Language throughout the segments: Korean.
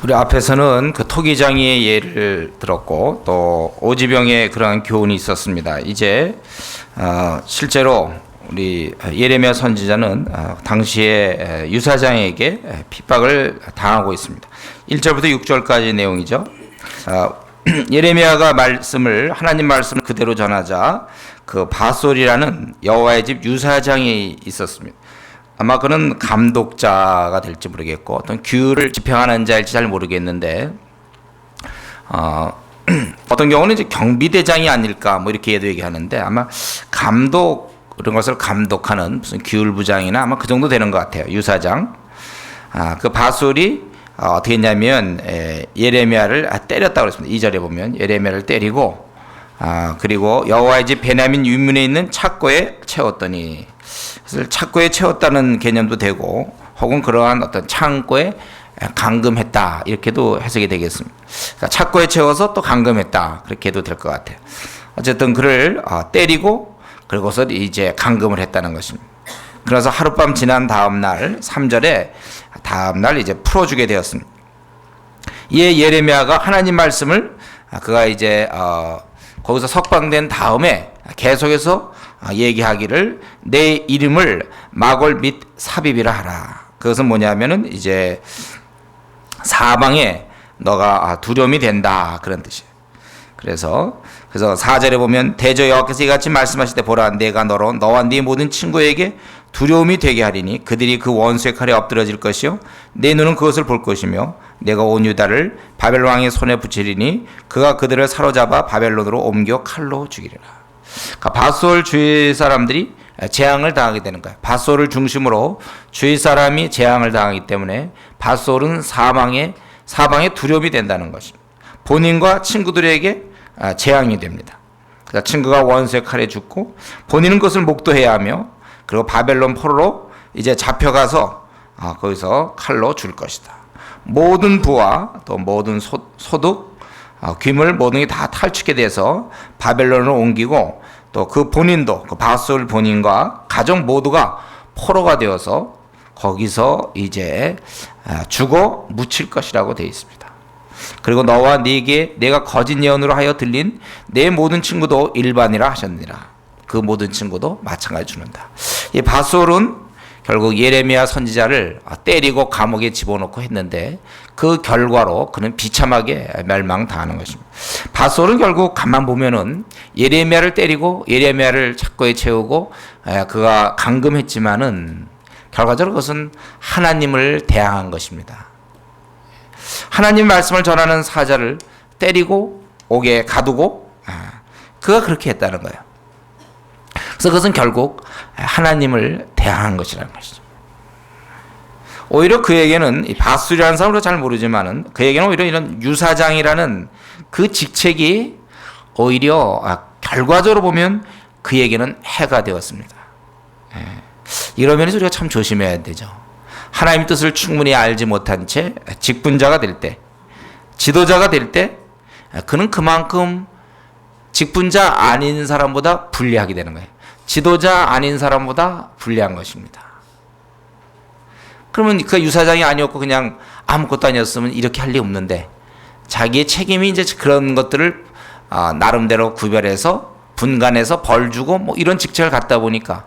우리 앞에서는 그 토기장이의 예를 들었고 또 오지병의 그러한 교훈이 있었습니다. 이제 실제로 우리 예레미야 선지자는 당시에 유사장에게 핍박을 당하고 있습니다. 1절부터 6절까지 내용이죠. 예레미야가 하나님 말씀을 그대로 전하자 그 바솔이라는 여호와의 집 유사장이 있었습니다. 아마 그는 감독자가 될지 모르겠고 어떤 규율을 집행하는 자일지 잘 모르겠는데 어떤 경우는 이제 경비대장이 아닐까 뭐 이렇게도 얘기하는데 아마 감독 이런 것을 감독하는 무슨 규율부장이나 아마 그 정도 되는 것 같아요. 유사장. 그 바솔이 어떻게 했냐면 예레미야를 때렸다고 그랬습니다. 2절에 보면 예레미야를 때리고 그리고 여호와의 집 베냐민 유문에 있는 착고에 채웠더니, 그래서 착고에 채웠다는 개념도 되고 혹은 그러한 어떤 창고에 감금했다 이렇게도 해석이 되겠습니다. 그러니까 착고에 채워서 또 감금했다 그렇게 해도 될 것 같아요. 어쨌든 그를 때리고 그리고서 이제 감금을 했다는 것입니다. 그래서 하룻밤 지난 다음 날 3절에 다음 날 이제 풀어주게 되었습니다. 이에 예레미야가 하나님 말씀을 그가 이제 거기서 석방된 다음에 계속해서 얘기하기를 내 이름을 마골 및 사비비라 하라. 그것은 뭐냐면은 이제 사방에 너가 두려움이 된다 그런 뜻이에요. 그래서 4절에 보면 대저 여호와께서 이같이 말씀하실 때 보라 내가 너와 네 모든 친구에게 두려움이 되게 하리니 그들이 그 원수의 칼에 엎드러질 것이요 내 눈은 그것을 볼 것이며 내가 온 유다를 바벨 왕의 손에 붙이리니 그가 그들을 사로잡아 바벨론으로 옮겨 칼로 죽이리라. 그러니까 바솔 주위 사람들이 재앙을 당하게 되는 거예요. 바솔을 중심으로 주위 사람이 재앙을 당하기 때문에 바솔은 사방에 두려움이 된다는 것입니다. 본인과 친구들에게 재앙이 됩니다. 그래서 친구가 원수의 칼에 죽고 본인은 그것을 목도해야 하며 그리고 바벨론 포로로 이제 잡혀가서 거기서 칼로 죽을 것이다. 모든 부와 또 모든 소득, 귀물 모든 게 다 탈취게 돼서 바벨론으로 옮기고 또 그 본인도 그 바솔 본인과 가족 모두가 포로가 되어서 거기서 이제 죽어 묻힐 것이라고 되어 있습니다. 그리고 너와 네게 내가 거짓 예언으로 하여 들린 내 모든 친구도 일반이라 하셨느니라. 그 모든 친구도 마찬가지 죽는다. 이 바솔은 결국 예레미야 선지자를 때리고 감옥에 집어넣고 했는데 그 결과로 그는 비참하게 멸망당하는 것입니다. 바솔은 결국 가만 보면은 예레미야를 때리고 예레미야를 착고에 채우고 그가 감금했지만은 결과적으로 그것은 하나님을 대항한 것입니다. 하나님 말씀을 전하는 사자를 때리고 옥에 가두고 그가 그렇게 했다는 거예요. 그래서 그것은 결국 하나님을 대항한 것이라는 것이죠. 오히려 그에게는 바술이라는 사람으로 잘 모르지만은 그에게는 오히려 이런 유사장이라는 그 직책이 오히려 결과적으로 보면 그에게는 해가 되었습니다. 이런 면에서 우리가 참 조심해야 되죠. 하나님의 뜻을 충분히 알지 못한 채 직분자가 될 때, 지도자가 될 때 그는 그만큼 직분자 아닌 사람보다 불리하게 되는 거예요. 지도자 아닌 사람보다 불리한 것입니다. 그러면 그 유사장이 아니었고 그냥 아무것도 아니었으면 이렇게 할 리 없는데 자기의 책임이 이제 그런 것들을 나름대로 구별해서 분간해서 벌 주고 뭐 이런 직책을 갖다 보니까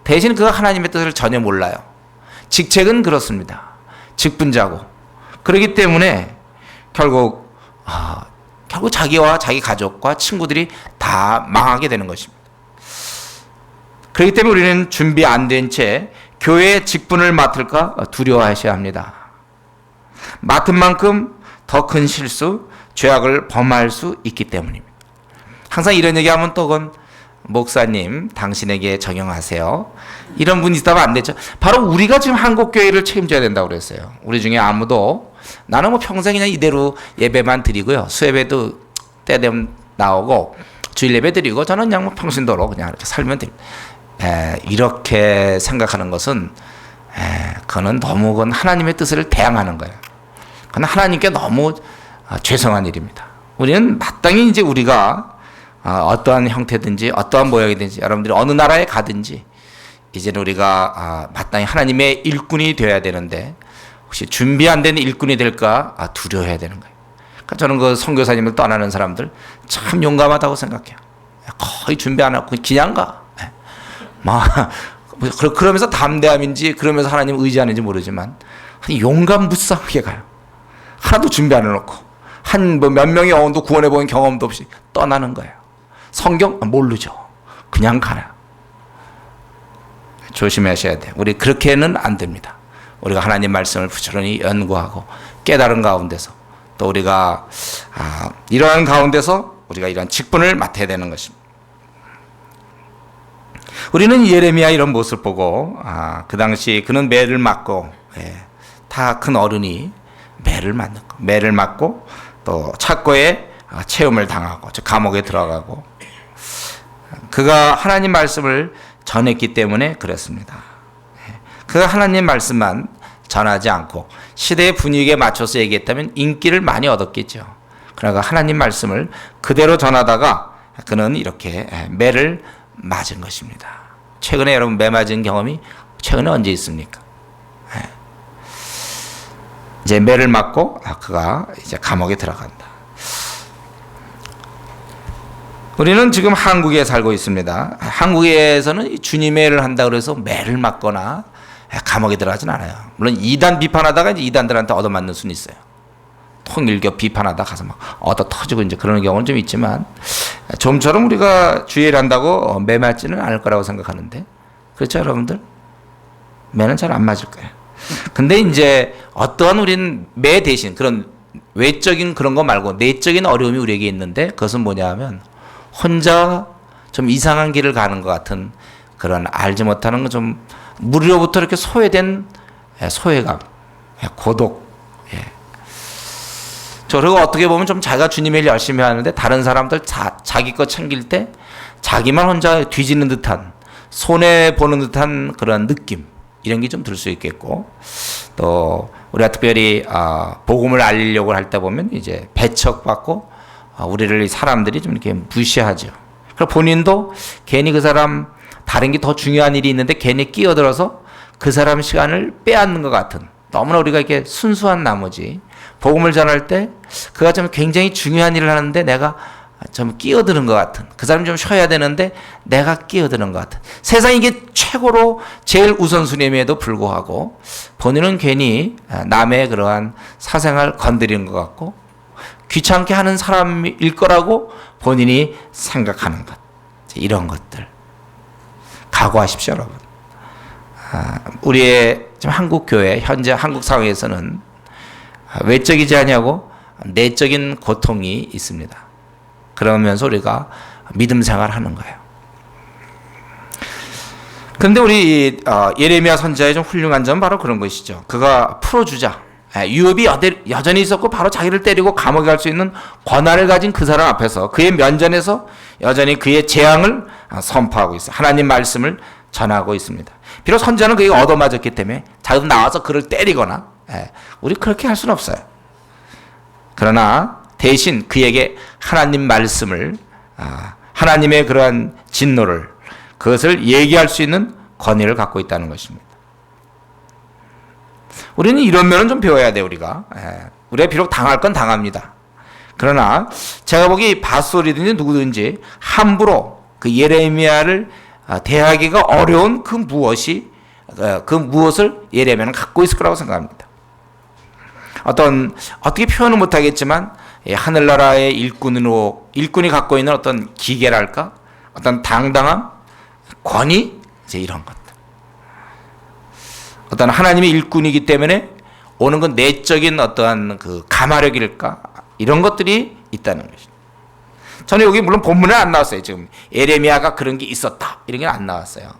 대신 그가 하나님의 뜻을 전혀 몰라요. 직책은 그렇습니다. 직분자고 그렇기 때문에 결국 자기와 자기 가족과 친구들이 다 망하게 되는 것입니다. 그렇기 때문에 우리는 준비 안 된 채 교회의 직분을 맡을까 두려워하셔야 합니다. 맡은 만큼 더 큰 실수, 죄악을 범할 수 있기 때문입니다. 항상 이런 얘기하면 또 그건 목사님 당신에게 적용하세요. 이런 분이 있다면 안 되죠. 바로 우리가 지금 한국교회를 책임져야 된다고 그랬어요. 우리 중에 아무도 나는 뭐 평생 그냥 이대로 예배만 드리고요. 수예배도 때 되면 나오고 주일 예배 드리고 저는 그냥 뭐 평신도로 그냥 이렇게 살면 됩니다. 이렇게 생각하는 것은 그건 너무 그건 하나님의 뜻을 대항하는 거예요. 그건 하나님께 너무 죄송한 일입니다. 우리는 마땅히 이제 우리가 어떠한 형태든지 어떠한 모양이든지 여러분들이 어느 나라에 가든지 이제는 우리가 마땅히 하나님의 일꾼이 되어야 되는데 혹시 준비 안 된 일꾼이 될까 두려워해야 되는 거예요. 그러니까 저는 그 선교사님을 떠나는 사람들 참 용감하다고 생각해요. 거의 준비 안 하고 그냥 가. 막 그러면서 담대함인지 그러면서 하나님 의지하는지 모르지만 용감무쌍하게 가요. 하나도 준비 안 해놓고 몇 명의 영혼도 구원해 본 경험도 없이 떠나는 거예요. 성경 모르죠. 그냥 가요. 조심하셔야 돼요. 우리 그렇게는 안 됩니다. 우리가 하나님 말씀을 부지런히 연구하고 깨달은 가운데서 또 우리가 이러한 가운데서 우리가 이런 직분을 맡아야 되는 것입니다. 우리는 예레미야 이런 모습을 보고 그 당시 그는 매를 맞고 다 큰 어른이 매를 맞고 또 착고에 체험을 당하고 감옥에 들어가고 그가 하나님 말씀을 전했기 때문에 그랬습니다. 그가 하나님 말씀만 전하지 않고 시대의 분위기에 맞춰서 얘기했다면 인기를 많이 얻었겠죠. 그러나 하나님 말씀을 그대로 전하다가 그는 이렇게 매를 맞은 것입니다. 최근에 여러분 매 맞은 경험이 최근에 언제 있습니까? 이제 매를 맞고 그가 이제 감옥에 들어간다. 우리는 지금 한국에 살고 있습니다. 한국에서는 주님의 일을 한다 그래서 매를 맞거나 감옥에 들어가진 않아요. 물론 이단 비판하다가 이제 이단들한테 얻어맞는 수는 있어요. 통일교 비판하다 가서 막 얻어 터지고 이제 그러는 경우는 좀 있지만 좀처럼 우리가 주의를 한다고 매 맞지는 않을 거라고 생각하는데 그렇죠 여러분들? 매는 잘 안 맞을 거예요. 근데 이제 어떠한 우리는 매 대신 그런 외적인 그런 거 말고 내적인 어려움이 우리에게 있는데 그것은 뭐냐 하면 혼자 좀 이상한 길을 가는 것 같은 그런 알지 못하는 좀 무리로부터 이렇게 소외된 소외감, 고독. 그리고 어떻게 보면 좀 자기가 주님의 일 열심히 하는데 다른 사람들 자기 거 챙길 때 자기만 혼자 뒤지는 듯한 손해 보는 듯한 그런 느낌 이런 게 좀 들 수 있겠고 또 우리가 특별히 복음을 알리려고 할 때 보면 이제 배척받고 우리를 사람들이 좀 이렇게 무시하죠. 그리고 본인도 괜히 그 사람 다른 게 더 중요한 일이 있는데 괜히 끼어들어서 그 사람 시간을 빼앗는 것 같은 너무나 우리가 이렇게 순수한 나머지 복음을 전할 때 그가 좀 굉장히 중요한 일을 하는데 내가 좀 끼어드는 것 같은 그 사람이 좀 쉬어야 되는데 내가 끼어드는 것 같은 세상 이게 최고로 제일 우선순위임에도 불구하고 본인은 괜히 남의 그러한 사생활 건드리는 것 같고 귀찮게 하는 사람일 거라고 본인이 생각하는 것 이런 것들 각오하십시오 여러분. 우리의 지금 한국 교회 현재 한국 상황에서는 외적이지 않냐고 내적인 고통이 있습니다. 그러면서 우리가 믿음 생활하는 거예요. 그런데 우리 예레미야 선지자의 좀 훌륭한 점은 바로 그런 것이죠. 그가 풀어주자. 유업이 여전히 있었고 바로 자기를 때리고 감옥에 갈 수 있는 권한을 가진 그 사람 앞에서 그의 면전에서 여전히 그의 재앙을 선포하고 있어요. 하나님 말씀을 전하고 있습니다. 비록 선지자는 그에게 얻어맞았기 때문에 자기도 나와서 그를 때리거나 우리 그렇게 할 수는 없어요. 그러나 대신 그에게 하나님 말씀을 하나님의 그러한 진노를 그것을 얘기할 수 있는 권위를 갖고 있다는 것입니다. 우리는 이런 면은 좀 배워야 돼요. 우리가 비록 당할 건 당합니다. 그러나 제가 보기 바솔이든지 누구든지 함부로 그 예레미야를 대하기가 어려운 그 무엇을 예레미야는 갖고 있을 거라고 생각합니다. 어떻게 표현을 못하겠지만 하늘나라의 일꾼이 갖고 있는 어떤 기계랄까, 어떤 당당함, 권위, 이제 이런 것들. 어떤 하나님의 일꾼이기 때문에 오는 건 내적인 어떠한 그 가마력일까, 이런 것들이 있다는 것입니다. 저는 여기 물론 본문에 안 나왔어요. 지금 예레미야가 그런 게 있었다 이런 게 안 나왔어요.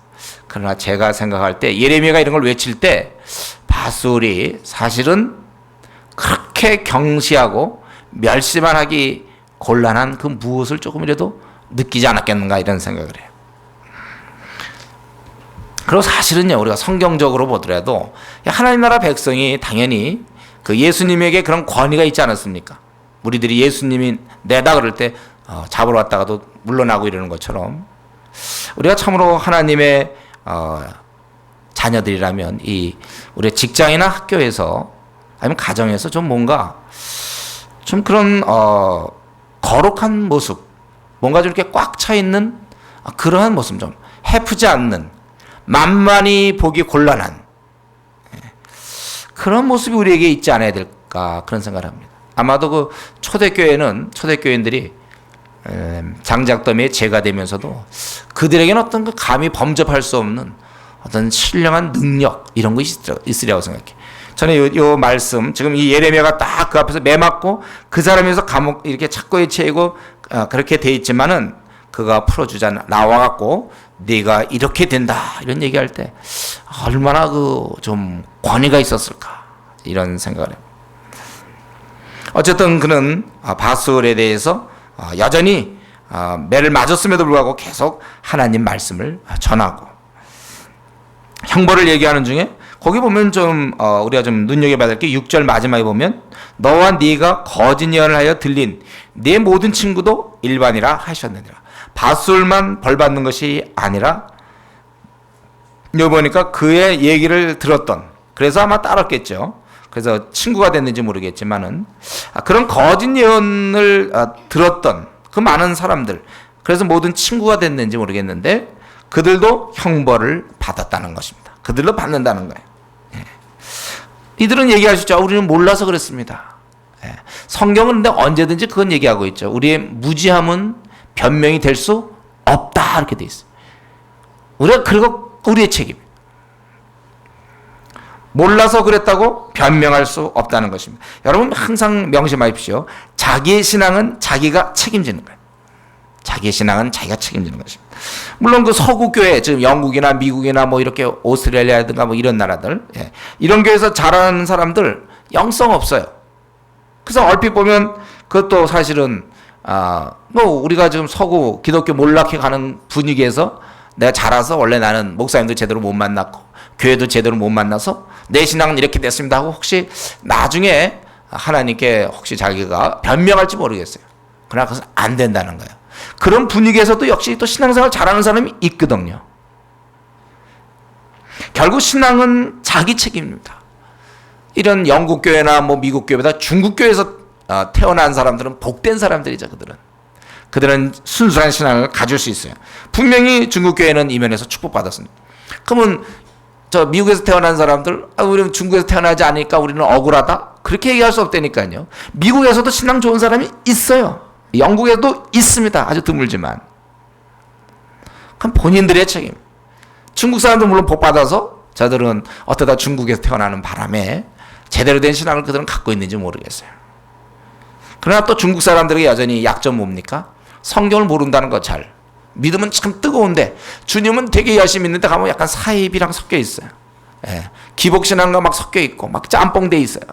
그러나 제가 생각할 때 예레미야가 이런 걸 외칠 때 바술이 사실은 그렇게 경시하고 멸시만 하기 곤란한 그 무엇을 조금이라도 느끼지 않았겠는가 이런 생각을 해요. 그리고 사실은요 우리가 성경적으로 보더라도 하나님 나라 백성이 당연히 그 예수님에게 그런 권위가 있지 않았습니까? 우리들이 예수님이 내다 그럴 때 잡으러 왔다가도 물러나고 이러는 것처럼 우리가 참으로 하나님의 자녀들이라면 이 우리 직장이나 학교에서 아니면 가정에서 좀 뭔가 좀 그런 거룩한 모습, 뭔가 좀 이렇게 꽉 차 있는 그러한 모습, 좀 해프지 않는, 만만히 보기 곤란한 그런 모습이 우리에게 있지 않아야 될까, 그런 생각을 합니다. 아마도 그 초대교인들이 장작더미에 재가 되면서도 그들에게는 어떤 그 감히 범접할 수 없는 어떤 신령한 능력, 이런 것이 있으리라고 생각해요. 저는 요 말씀, 지금 이 예레미야가 딱 그 앞에서 매맞고 그 사람에서 감옥 이렇게 착고에 채이고 그렇게 돼 있지만은 그가 풀어주자, 나와갖고 네가 이렇게 된다, 이런 얘기할 때 얼마나 그 좀 권위가 있었을까, 이런 생각을 해요. 어쨌든 그는 바술에 대해서 여전히 매를 맞았음에도 불구하고 계속 하나님 말씀을 전하고, 형벌을 얘기하는 중에 거기 보면 좀 우리가 좀 눈여겨봐야 될 게 6절 마지막에 보면 너와 네가 거짓 예언을 하여 들린 네 모든 친구도 일반이라 하셨느니라. 바술만 벌받는 것이 아니라 여기 보니까 그의 얘기를 들었던, 그래서 아마 따랐겠죠. 그래서 친구가 됐는지 모르겠지만은 그런 거짓 예언을 들었던 그 많은 사람들, 그래서 모든 친구가 됐는지 모르겠는데 그들도 형벌을 받았다는 것입니다. 그들도 받는다는 거예요. 이들은 얘기하시죠. 우리는 몰라서 그랬습니다. 성경은 근데 언제든지 그건 얘기하고 있죠. 우리의 무지함은 변명이 될 수 없다, 이렇게 돼 있어요. 우리가 그리고 우리의 책임. 몰라서 그랬다고 변명할 수 없다는 것입니다. 여러분 항상 명심하십시오. 자기의 신앙은 자기가 책임지는 거예요. 자기의 신앙은 자기가 책임지는 것입니다. 물론 그 서구 교회, 지금 영국이나 미국이나 뭐 이렇게 오스트레일리아든가 뭐 이런 나라들, 이런 교회에서 자라는 사람들 영성 없어요. 그래서 얼핏 보면 그것도 사실은 뭐 우리가 지금 서구 기독교 몰락해 가는 분위기에서 내가 자라서 원래 나는 목사님도 제대로 못 만났고 교회도 제대로 못 만나서 내 신앙은 이렇게 됐습니다 하고 혹시 나중에 하나님께 혹시 자기가 변명할지 모르겠어요. 그러나 그것은 안 된다는 거예요. 그런 분위기에서도 역시 또 신앙생활 잘하는 사람이 있거든요. 결국 신앙은 자기 책임입니다. 이런 영국 교회나 뭐 미국 교회보다 중국 교회에서 태어난 사람들은 복된 사람들이죠. 그들은 순수한 신앙을 가질 수 있어요. 분명히 중국 교회는 이면에서 축복받았습니다. 그러면 저 미국에서 태어난 사람들, 우리는 중국에서 태어나지 않으니까 우리는 억울하다, 그렇게 얘기할 수 없다니까요. 미국에서도 신앙 좋은 사람이 있어요. 영국에도 있습니다. 아주 드물지만. 그럼 본인들의 책임. 중국 사람들 물론 복 받아서 저들은 어쩌다 중국에서 태어나는 바람에 제대로 된 신앙을 그들은 갖고 있는지 모르겠어요. 그러나 또 중국 사람들에게 여전히 약점 뭡니까? 성경을 모른다는 거. 잘 믿음은 참 뜨거운데 주님은 되게 열심히 있는데 가면 약간 사입이랑 섞여 있어요. 기복신앙과 막 섞여 있고 막 짬뽕돼 있어요.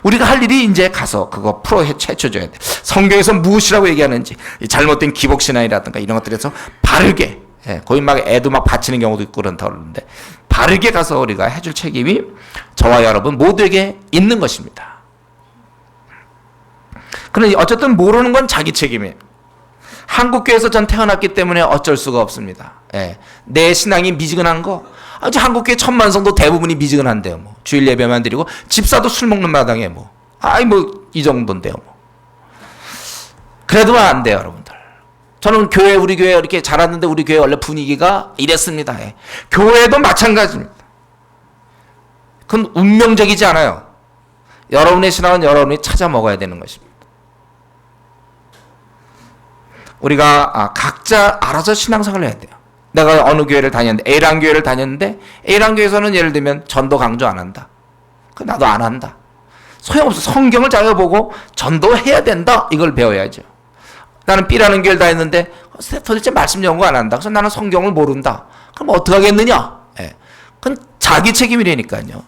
우리가 할 일이 이제 가서 그거 풀어 헤쳐줘야 돼. 성경에서 무엇이라고 얘기하는지, 잘못된 기복신앙이라든가 이런 것들에서 바르게, 거기 막 애도 막 바치는 경우도 있고 그런데 바르게 가서 우리가 해줄 책임이 저와 여러분 모두에게 있는 것입니다. 그런데 어쨌든 모르는 건 자기 책임이에요. 한국교회에서 전 태어났기 때문에 어쩔 수가 없습니다. 내 신앙이 미지근한 거, 아주 한국교회 천만성도 대부분이 미지근한데요. 뭐 주일 예배만 드리고 집사도 술 먹는 마당에 뭐 이 정도인데요. 뭐 그래도 안 돼요, 여러분들. 저는 우리 교회 이렇게 자랐는데 우리 교회 원래 분위기가 이랬습니다. 교회도 마찬가지입니다. 그건 운명적이지 않아요. 여러분의 신앙은 여러분이 찾아 먹어야 되는 것입니다. 우리가 각자 알아서 신앙생활을 해야 돼요. 내가 어느 교회를 다녔는데 A라는 교회를 다녔는데 A라는 교회에서는 예를 들면 전도 강조 안 한다. 나도 안 한다. 소용없어. 성경을 잘 보고 전도해야 된다. 이걸 배워야죠. 나는 B라는 교회를 다녔는데 도대체 말씀 연구 안 한다. 그래서 나는 성경을 모른다. 그럼 어떻게 하겠느냐? 그건 자기 책임이라니까요.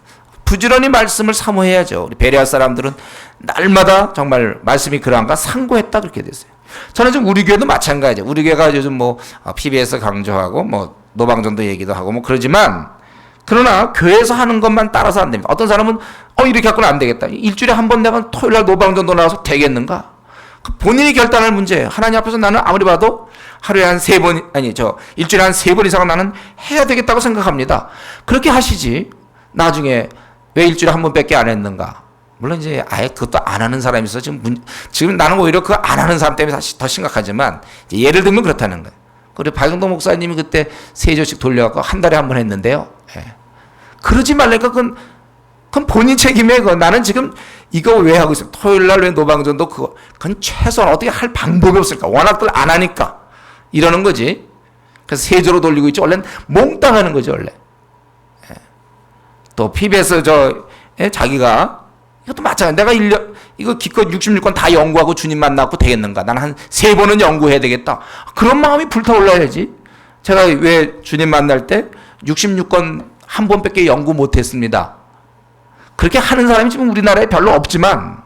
부지런히 말씀을 사모해야죠. 우리 베레아 사람들은 날마다 정말 말씀이 그러한가 상고했다, 그렇게 됐어요. 저는 지금 우리 교회도 마찬가지예요. 우리 교회가 요즘 뭐 PBS 강조하고 뭐 노방전도 얘기도 하고 뭐 그러지만, 그러나 교회에서 하는 것만 따라서 안 됩니다. 어떤 사람은 이렇게 갖고는 안 되겠다. 일주일에 한 번 내가 토요일날 노방전도 나와서 되겠는가? 본인이 결단할 문제예요. 하나님 앞에서 나는 아무리 봐도 하루에 한 3번, 일주일에 한 3번 이상은 나는 해야 되겠다고 생각합니다. 그렇게 하시지. 나중에 왜 일주일에 한 번밖에 안 했는가? 물론 이제 아예 그것도 안 하는 사람이 있어. 지금 나는 오히려 그거 안 하는 사람 때문에 사실 더 심각하지만, 예를 들면 그렇다는 거예요. 그리고 박영동 목사님이 그때 세조씩 돌려갖고 한 달에 한 번 했는데요. 예. 그러지 말라니까 그건 본인 책임이에요. 그건. 나는 지금 이거 왜 하고 있어? 토요일 날 왜 노방전도 그건 최소한 어떻게 할 방법이 없을까? 워낙들 안 하니까 이러는 거지. 그래서 세조로 돌리고 있지. 원래는 몽땅하는 거죠, 원래. 예. 또 PBS 자기가 이것도 마찬가지. 내가 이거 기껏 66권 다 연구하고 주님 만나고 되겠는가? 나는 한 3번은 연구해야 되겠다. 그런 마음이 불타올라야지. 제가 왜 주님 만날 때 66권 한 번밖에 연구 못했습니다. 그렇게 하는 사람이 지금 우리나라에 별로 없지만,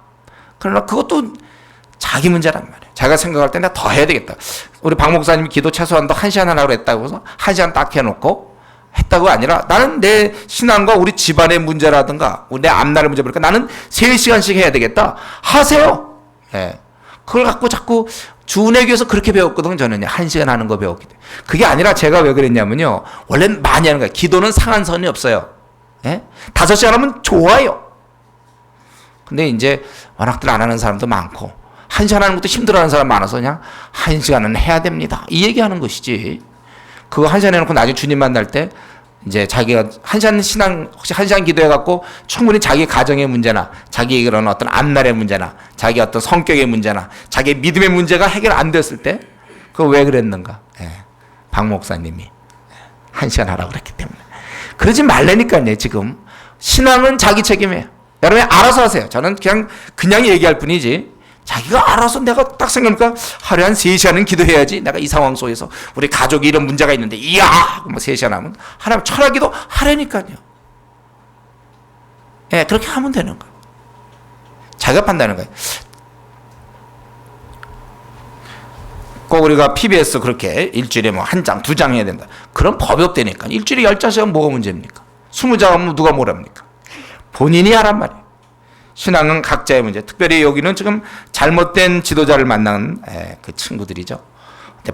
그러나 그것도 자기 문제란 말이에요. 자기가 생각할 때 내가 더 해야 되겠다. 우리 박 목사님이 기도 최소한 더 1시간 하라고 했다고 해서 1시간 딱 해놓고 했다고 아니라, 나는 내 신앙과 우리 집안의 문제라든가 내 앞날의 문제 보니까 나는 3시간씩 해야 되겠다. 하세요. 예. 그걸 갖고 자꾸 주내교에서 그렇게 배웠거든요. 저는 1시간 하는 거 배웠기 때문에. 그게 아니라 제가 왜 그랬냐면요. 원래는 많이 하는 거예요. 기도는 상한 선이 없어요. 예? 5시간 하면 좋아요. 근데 이제 워낙들 안 하는 사람도 많고 1시간 하는 것도 힘들어하는 사람 많아서 그냥 1시간은 해야 됩니다. 이 얘기하는 것이지. 그거 1시간 해놓고 나중에 주님 만날 때 이제 자기가 1시간 신앙 혹시 1시간 기도해갖고 충분히 자기 가정의 문제나 자기 그런 어떤 앞날의 문제나 자기 어떤 성격의 문제나 자기 믿음의 문제가 해결 안 됐을 때 그거 왜 그랬는가? 예. 박 목사님이 1시간 하라고 그랬기 때문에. 그러지 말라니까요. 지금 신앙은 자기 책임이에요. 여러분이 알아서 하세요. 저는 그냥 얘기할 뿐이지, 자기가 알아서 내가 딱 생각하니까 하루에 한 3시간은 기도해야지. 내가 이 상황 속에서 우리 가족이 이런 문제가 있는데 이야! 뭐 3시간 하면 하나님 철학기도 하라니까요. 예, 그렇게 하면 되는 거예요. 자기가 판단하는 거예요. 꼭 우리가 PBS 그렇게 일주일에 뭐 1장, 2장 해야 된다. 그런 법이 없다니까. 일주일에 10장씩은 뭐가 문제입니까? 20장 하면 누가 뭐랍니까? 본인이 하란 말이에요. 신앙은 각자의 문제. 특별히 여기는 지금 잘못된 지도자를 만난 그 친구들이죠.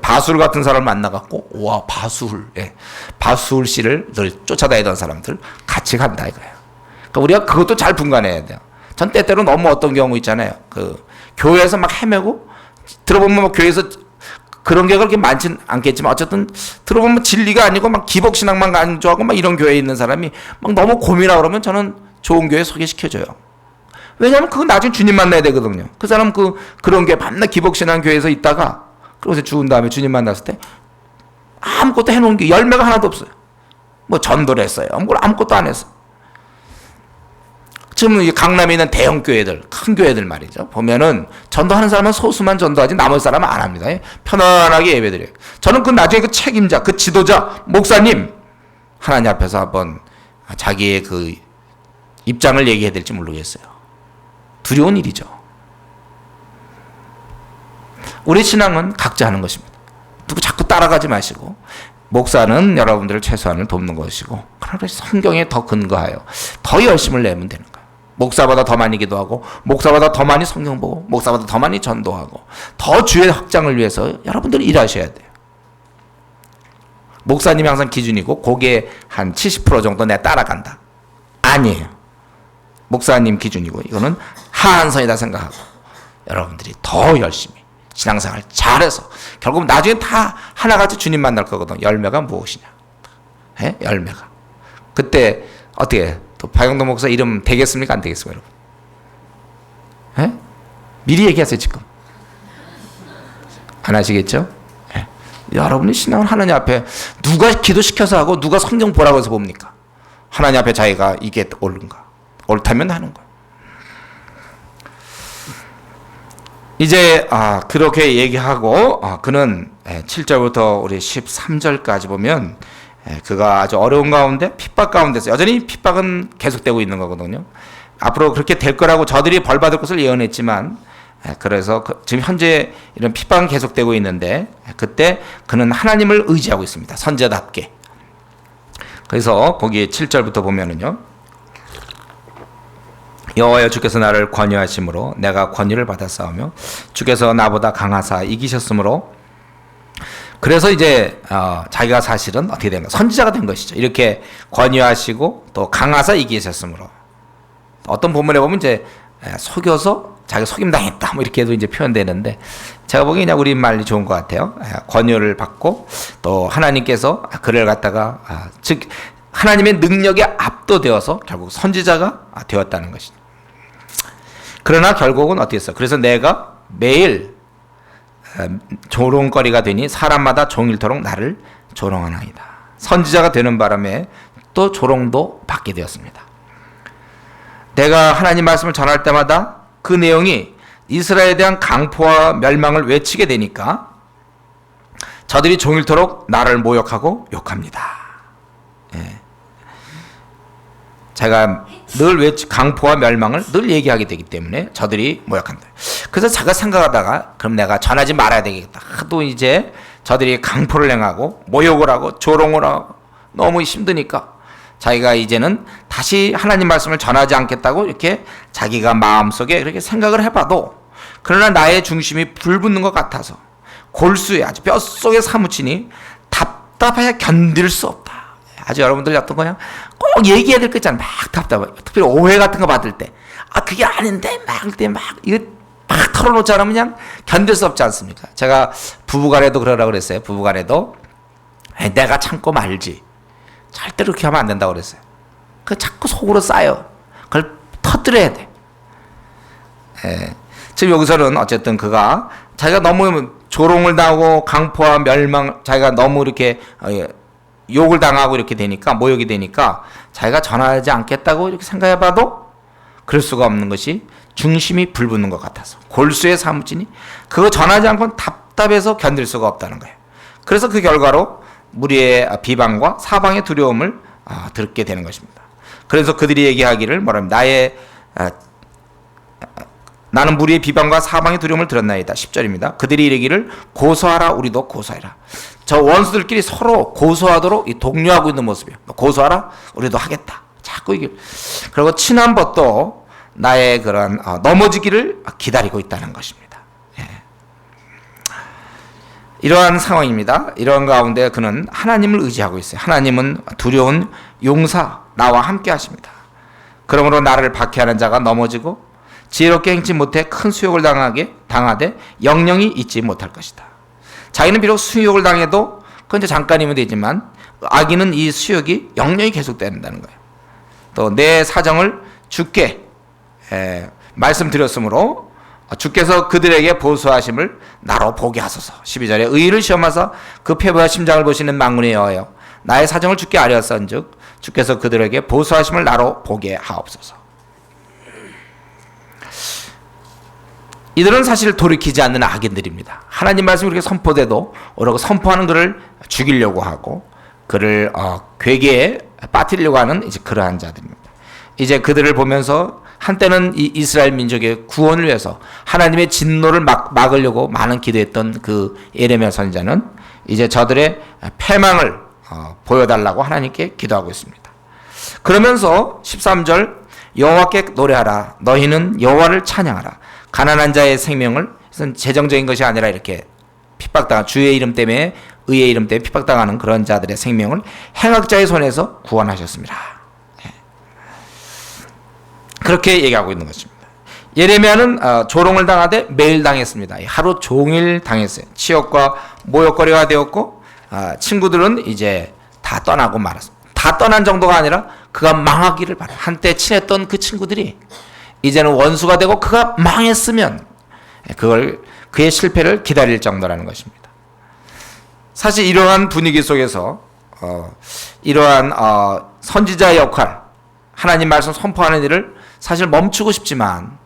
바술 같은 사람을 만나갖고, 와, 바술. 예. 바술 씨를 늘 쫓아다니던 사람들 같이 간다 이거예요. 그러니까 우리가 그것도 잘 분간해야 돼요. 전 때때로 너무 어떤 경우 있잖아요. 교회에서 막 헤매고, 들어보면 뭐 교회에서 그런 게 그렇게 많진 않겠지만 어쨌든 들어보면 진리가 아니고 막 기복신앙만 강조하고 막 이런 교회에 있는 사람이 막 너무 고민하고 그러면 저는 좋은 교회 소개시켜줘요. 왜냐하면 그거 나중에 주님 만나야 되거든요. 그 사람 그런 게 맨날 기복신앙 교회에서 있다가 그러고서 죽은 다음에 주님 만났을 때 아무것도 해놓은 게 열매가 하나도 없어요. 뭐 전도를 했어요. 뭘 아무것도 안 했어. 지금 강남에 있는 대형 교회들, 큰 교회들 말이죠. 보면은 전도하는 사람은 소수만 전도하지 나머지 사람은 안 합니다. 편안하게 예배드려요. 저는 나중에 그 책임자, 그 지도자, 목사님 하나님 앞에서 한번 자기의 그 입장을 얘기해야 될지 모르겠어요. 두려운 일이죠. 우리 신앙은 각자 하는 것입니다. 누구 자꾸 따라가지 마시고, 목사는 여러분들을 최소한을 돕는 것이고, 그러나 성경에 더 근거하여 더 열심을 내면 되는 거예요. 목사보다 더 많이 기도하고, 목사보다 더 많이 성경 보고, 목사보다 더 많이 전도하고, 더 주의 확장을 위해서 여러분들이 일하셔야 돼요. 목사님이 항상 기준이고 거기에 한 70% 정도 내가 따라간다. 아니에요. 목사님 기준이고 이거는 하한선이다 생각하고 여러분들이 더 열심히 신앙생활 잘해서 결국 나중에 다 하나같이 주님 만날 거거든. 열매가 무엇이냐? 예? 열매가. 그때 어떻게 또 박영동 목사 이름 되겠습니까? 안 되겠습니까? 여러분? 예? 미리 얘기하세요. 지금. 안 하시겠죠? 예. 여러분이 신앙을 하나님 앞에 누가 기도시켜서 하고 누가 성경 보라고 해서 봅니까? 하나님 앞에 자기가 이게 옳은가? 옳다면 하는 거예요. 이제 그렇게 얘기하고 그는 7절부터 우리 13절까지 보면 그가 아주 어려운 가운데 핍박 가운데서 여전히 핍박은 계속되고 있는 거거든요. 앞으로 그렇게 될 거라고 저들이 벌받을 것을 예언했지만 그래서 지금 현재 이런 핍박은 계속되고 있는데 그때 그는 하나님을 의지하고 있습니다. 선제답게. 그래서 거기 7절부터 보면은요. 여호와여 주께서 나를 권유하심으로 내가 권유를 받았사오며 주께서 나보다 강하사 이기셨으므로 그래서 이제 자기가 사실은 어떻게 된 거예요? 선지자가 된 것이죠. 이렇게 권유하시고 또 강하사 이기셨으므로 어떤 본문에 보면 이제 속여서 자기가 속임당했다 뭐 이렇게도 이제 표현되는데, 제가 보기엔 그냥 우리말이 좋은 것 같아요. 권유를 받고 또 하나님께서 그를 갖다가 즉 하나님의 능력에 압도되어서 결국 선지자가 되었다는 것이죠. 그러나 결국은 어떻게 했어? 그래서 내가 매일 조롱거리가 되니 사람마다 종일토록 나를 조롱하나이다. 선지자가 되는 바람에 또 조롱도 받게 되었습니다. 내가 하나님 말씀을 전할 때마다 그 내용이 이스라엘에 대한 강포와 멸망을 외치게 되니까 저들이 종일토록 나를 모욕하고 욕합니다. 예. 제가 늘 강포와 멸망을 늘 얘기하게 되기 때문에 저들이 모욕한다. 그래서 제가 생각하다가 그럼 내가 전하지 말아야 되겠다. 하도 이제 저들이 강포를 행하고 모욕을 하고 조롱을 하고 너무 힘드니까 자기가 이제는 다시 하나님 말씀을 전하지 않겠다고 이렇게 자기가 마음속에 그렇게 생각을 해봐도, 그러나 나의 중심이 불붙는 것 같아서 골수에 아주 뼛속에 사무치니 답답해 견딜 수 없다. 아주 여러분들 어떤 거냐? 꼭 얘기해야 될 거 있잖아. 막 답답해. 특별히 오해 같은 거 받을 때. 그게 아닌데 이거 막 털어놓지 않으면 그냥 견딜 수 없지 않습니까? 제가 부부간에도 그러라고 그랬어요. 부부간에도 내가 참고 말지. 절대로 그렇게 하면 안 된다고 그랬어요. 그 자꾸 속으로 쌓여. 그걸 터뜨려야 돼. 지금 여기서는 어쨌든 그가 자기가 너무 조롱을 당하고 강포와 멸망, 자기가 너무 이렇게 욕을 당하고 이렇게 되니까, 모욕이 되니까 자기가 전하지 않겠다고 이렇게 생각해봐도 그럴 수가 없는 것이 중심이 불붙는 것 같아서 골수에 사무치니 그거 전하지 않고는 답답해서 견딜 수가 없다는 거예요. 그래서 그 결과로 무리의 비방과 사방의 두려움을 듣게 되는 것입니다. 그래서 그들이 얘기하기를 뭐랍니다. 나는 무리의 비방과 사방의 두려움을 들었나이다. 10절입니다. 그들이 이르기를 고소하라, 우리도 고소하라. 저 원수들끼리 서로 고소하도록 독려하고 있는 모습이에요. 고소하라, 우리도 하겠다. 자꾸 이게. 그리고 친한 벗도 나의 그런 넘어지기를 기다리고 있다는 것입니다. 이러한 상황입니다. 이러한 가운데 그는 하나님을 의지하고 있어요. 하나님은 두려운 용사, 나와 함께 하십니다. 그러므로 나를 박해하는 자가 넘어지고 지혜롭게 행치 못해 큰 수욕을 당하되 영영이 잊지 못할 것이다. 자기는 비록 수욕을 당해도 그건 이제 잠깐이면 되지만 악인은 이 수욕이 영영이 계속된다는 거예요. 또 내 사정을 주께 말씀드렸으므로 주께서 그들에게 보수하심을 나로 보게 하소서. 12절에 의의를 시험하사 그 표부와 심장을 보시는 망군의 여호와여, 나의 사정을 주께 아뢰었은즉 주께서 그들에게 보수하심을 나로 보게 하옵소서. 이들은 사실 돌이키지 않는 악인들입니다. 하나님 말씀이 그렇게 선포돼도 오라고 선포하는 그를 죽이려고 하고 그를 괴계에 빠뜨리려고 하는 이제 그러한 자들입니다. 이제 그들을 보면서 한때는 이 이스라엘 민족의 구원을 위해서 하나님의 진노를 막으려고 많은 기도했던 그 예레미야 선지자는 이제 저들의 패망을 보여달라고 하나님께 기도하고 있습니다. 그러면서 13절 여호와께 노래하라, 너희는 여호와를 찬양하라. 가난한 자의 생명을, 재정적인 것이 아니라 이렇게 핍박당한, 주의 이름 때문에, 의의 이름 때문에 핍박당하는 그런 자들의 생명을 행악자의 손에서 구원하셨습니다. 그렇게 얘기하고 있는 것입니다. 예레미야는 조롱을 당하되 매일 당했습니다. 하루 종일 당했어요. 치욕과 모욕거리가 되었고 친구들은 이제 다 떠나고 말았습니다. 다 떠난 정도가 아니라 그가 망하기를 바라요. 한때 친했던 그 친구들이 이제는 원수가 되고 그가 망했으면 그의 실패를 기다릴 정도라는 것입니다. 사실 이러한 분위기 속에서 이러한 선지자의 역할, 하나님 말씀 선포하는 일을 사실 멈추고 싶지만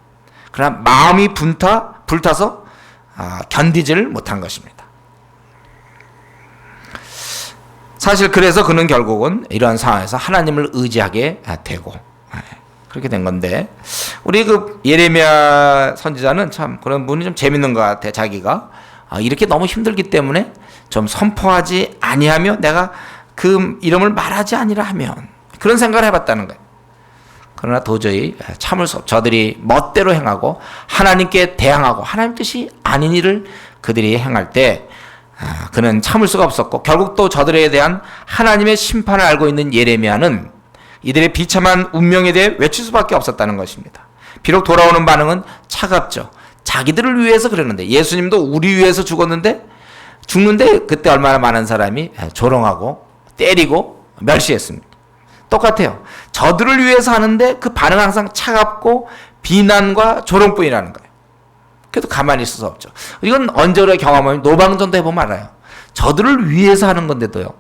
그러나 마음이 불타서 견디지를 못한 것입니다. 사실 그래서 그는 결국은 이러한 상황에서 하나님을 의지하게 되고 그렇게 된 건데, 우리 그 예레미야 선지자는 참 그런 분이 좀 재밌는 것 같아. 자기가 이렇게 너무 힘들기 때문에 좀 선포하지 아니하며 내가 그 이름을 말하지 아니라 하면, 그런 생각을 해봤다는 거예요. 그러나 도저히 참을 수 없. 저들이 멋대로 행하고 하나님께 대항하고 하나님 뜻이 아닌 일을 그들이 행할 때 그는 참을 수가 없었고, 결국 또 저들에 대한 하나님의 심판을 알고 있는 예레미야는 이들의 비참한 운명에 대해 외칠 수밖에 없었다는 것입니다. 비록 돌아오는 반응은 차갑죠. 자기들을 위해서 그러는데, 예수님도 우리 위해서 죽는데 그때 얼마나 많은 사람이 조롱하고 때리고 멸시했습니다. 똑같아요. 저들을 위해서 하는데 그 반응은 항상 차갑고 비난과 조롱뿐이라는 거예요. 그래도 가만히 있을 수 없죠. 이건 언제 우리가 경험하면 노방전도 해보면 알아요. 저들을 위해서 하는 건데도요,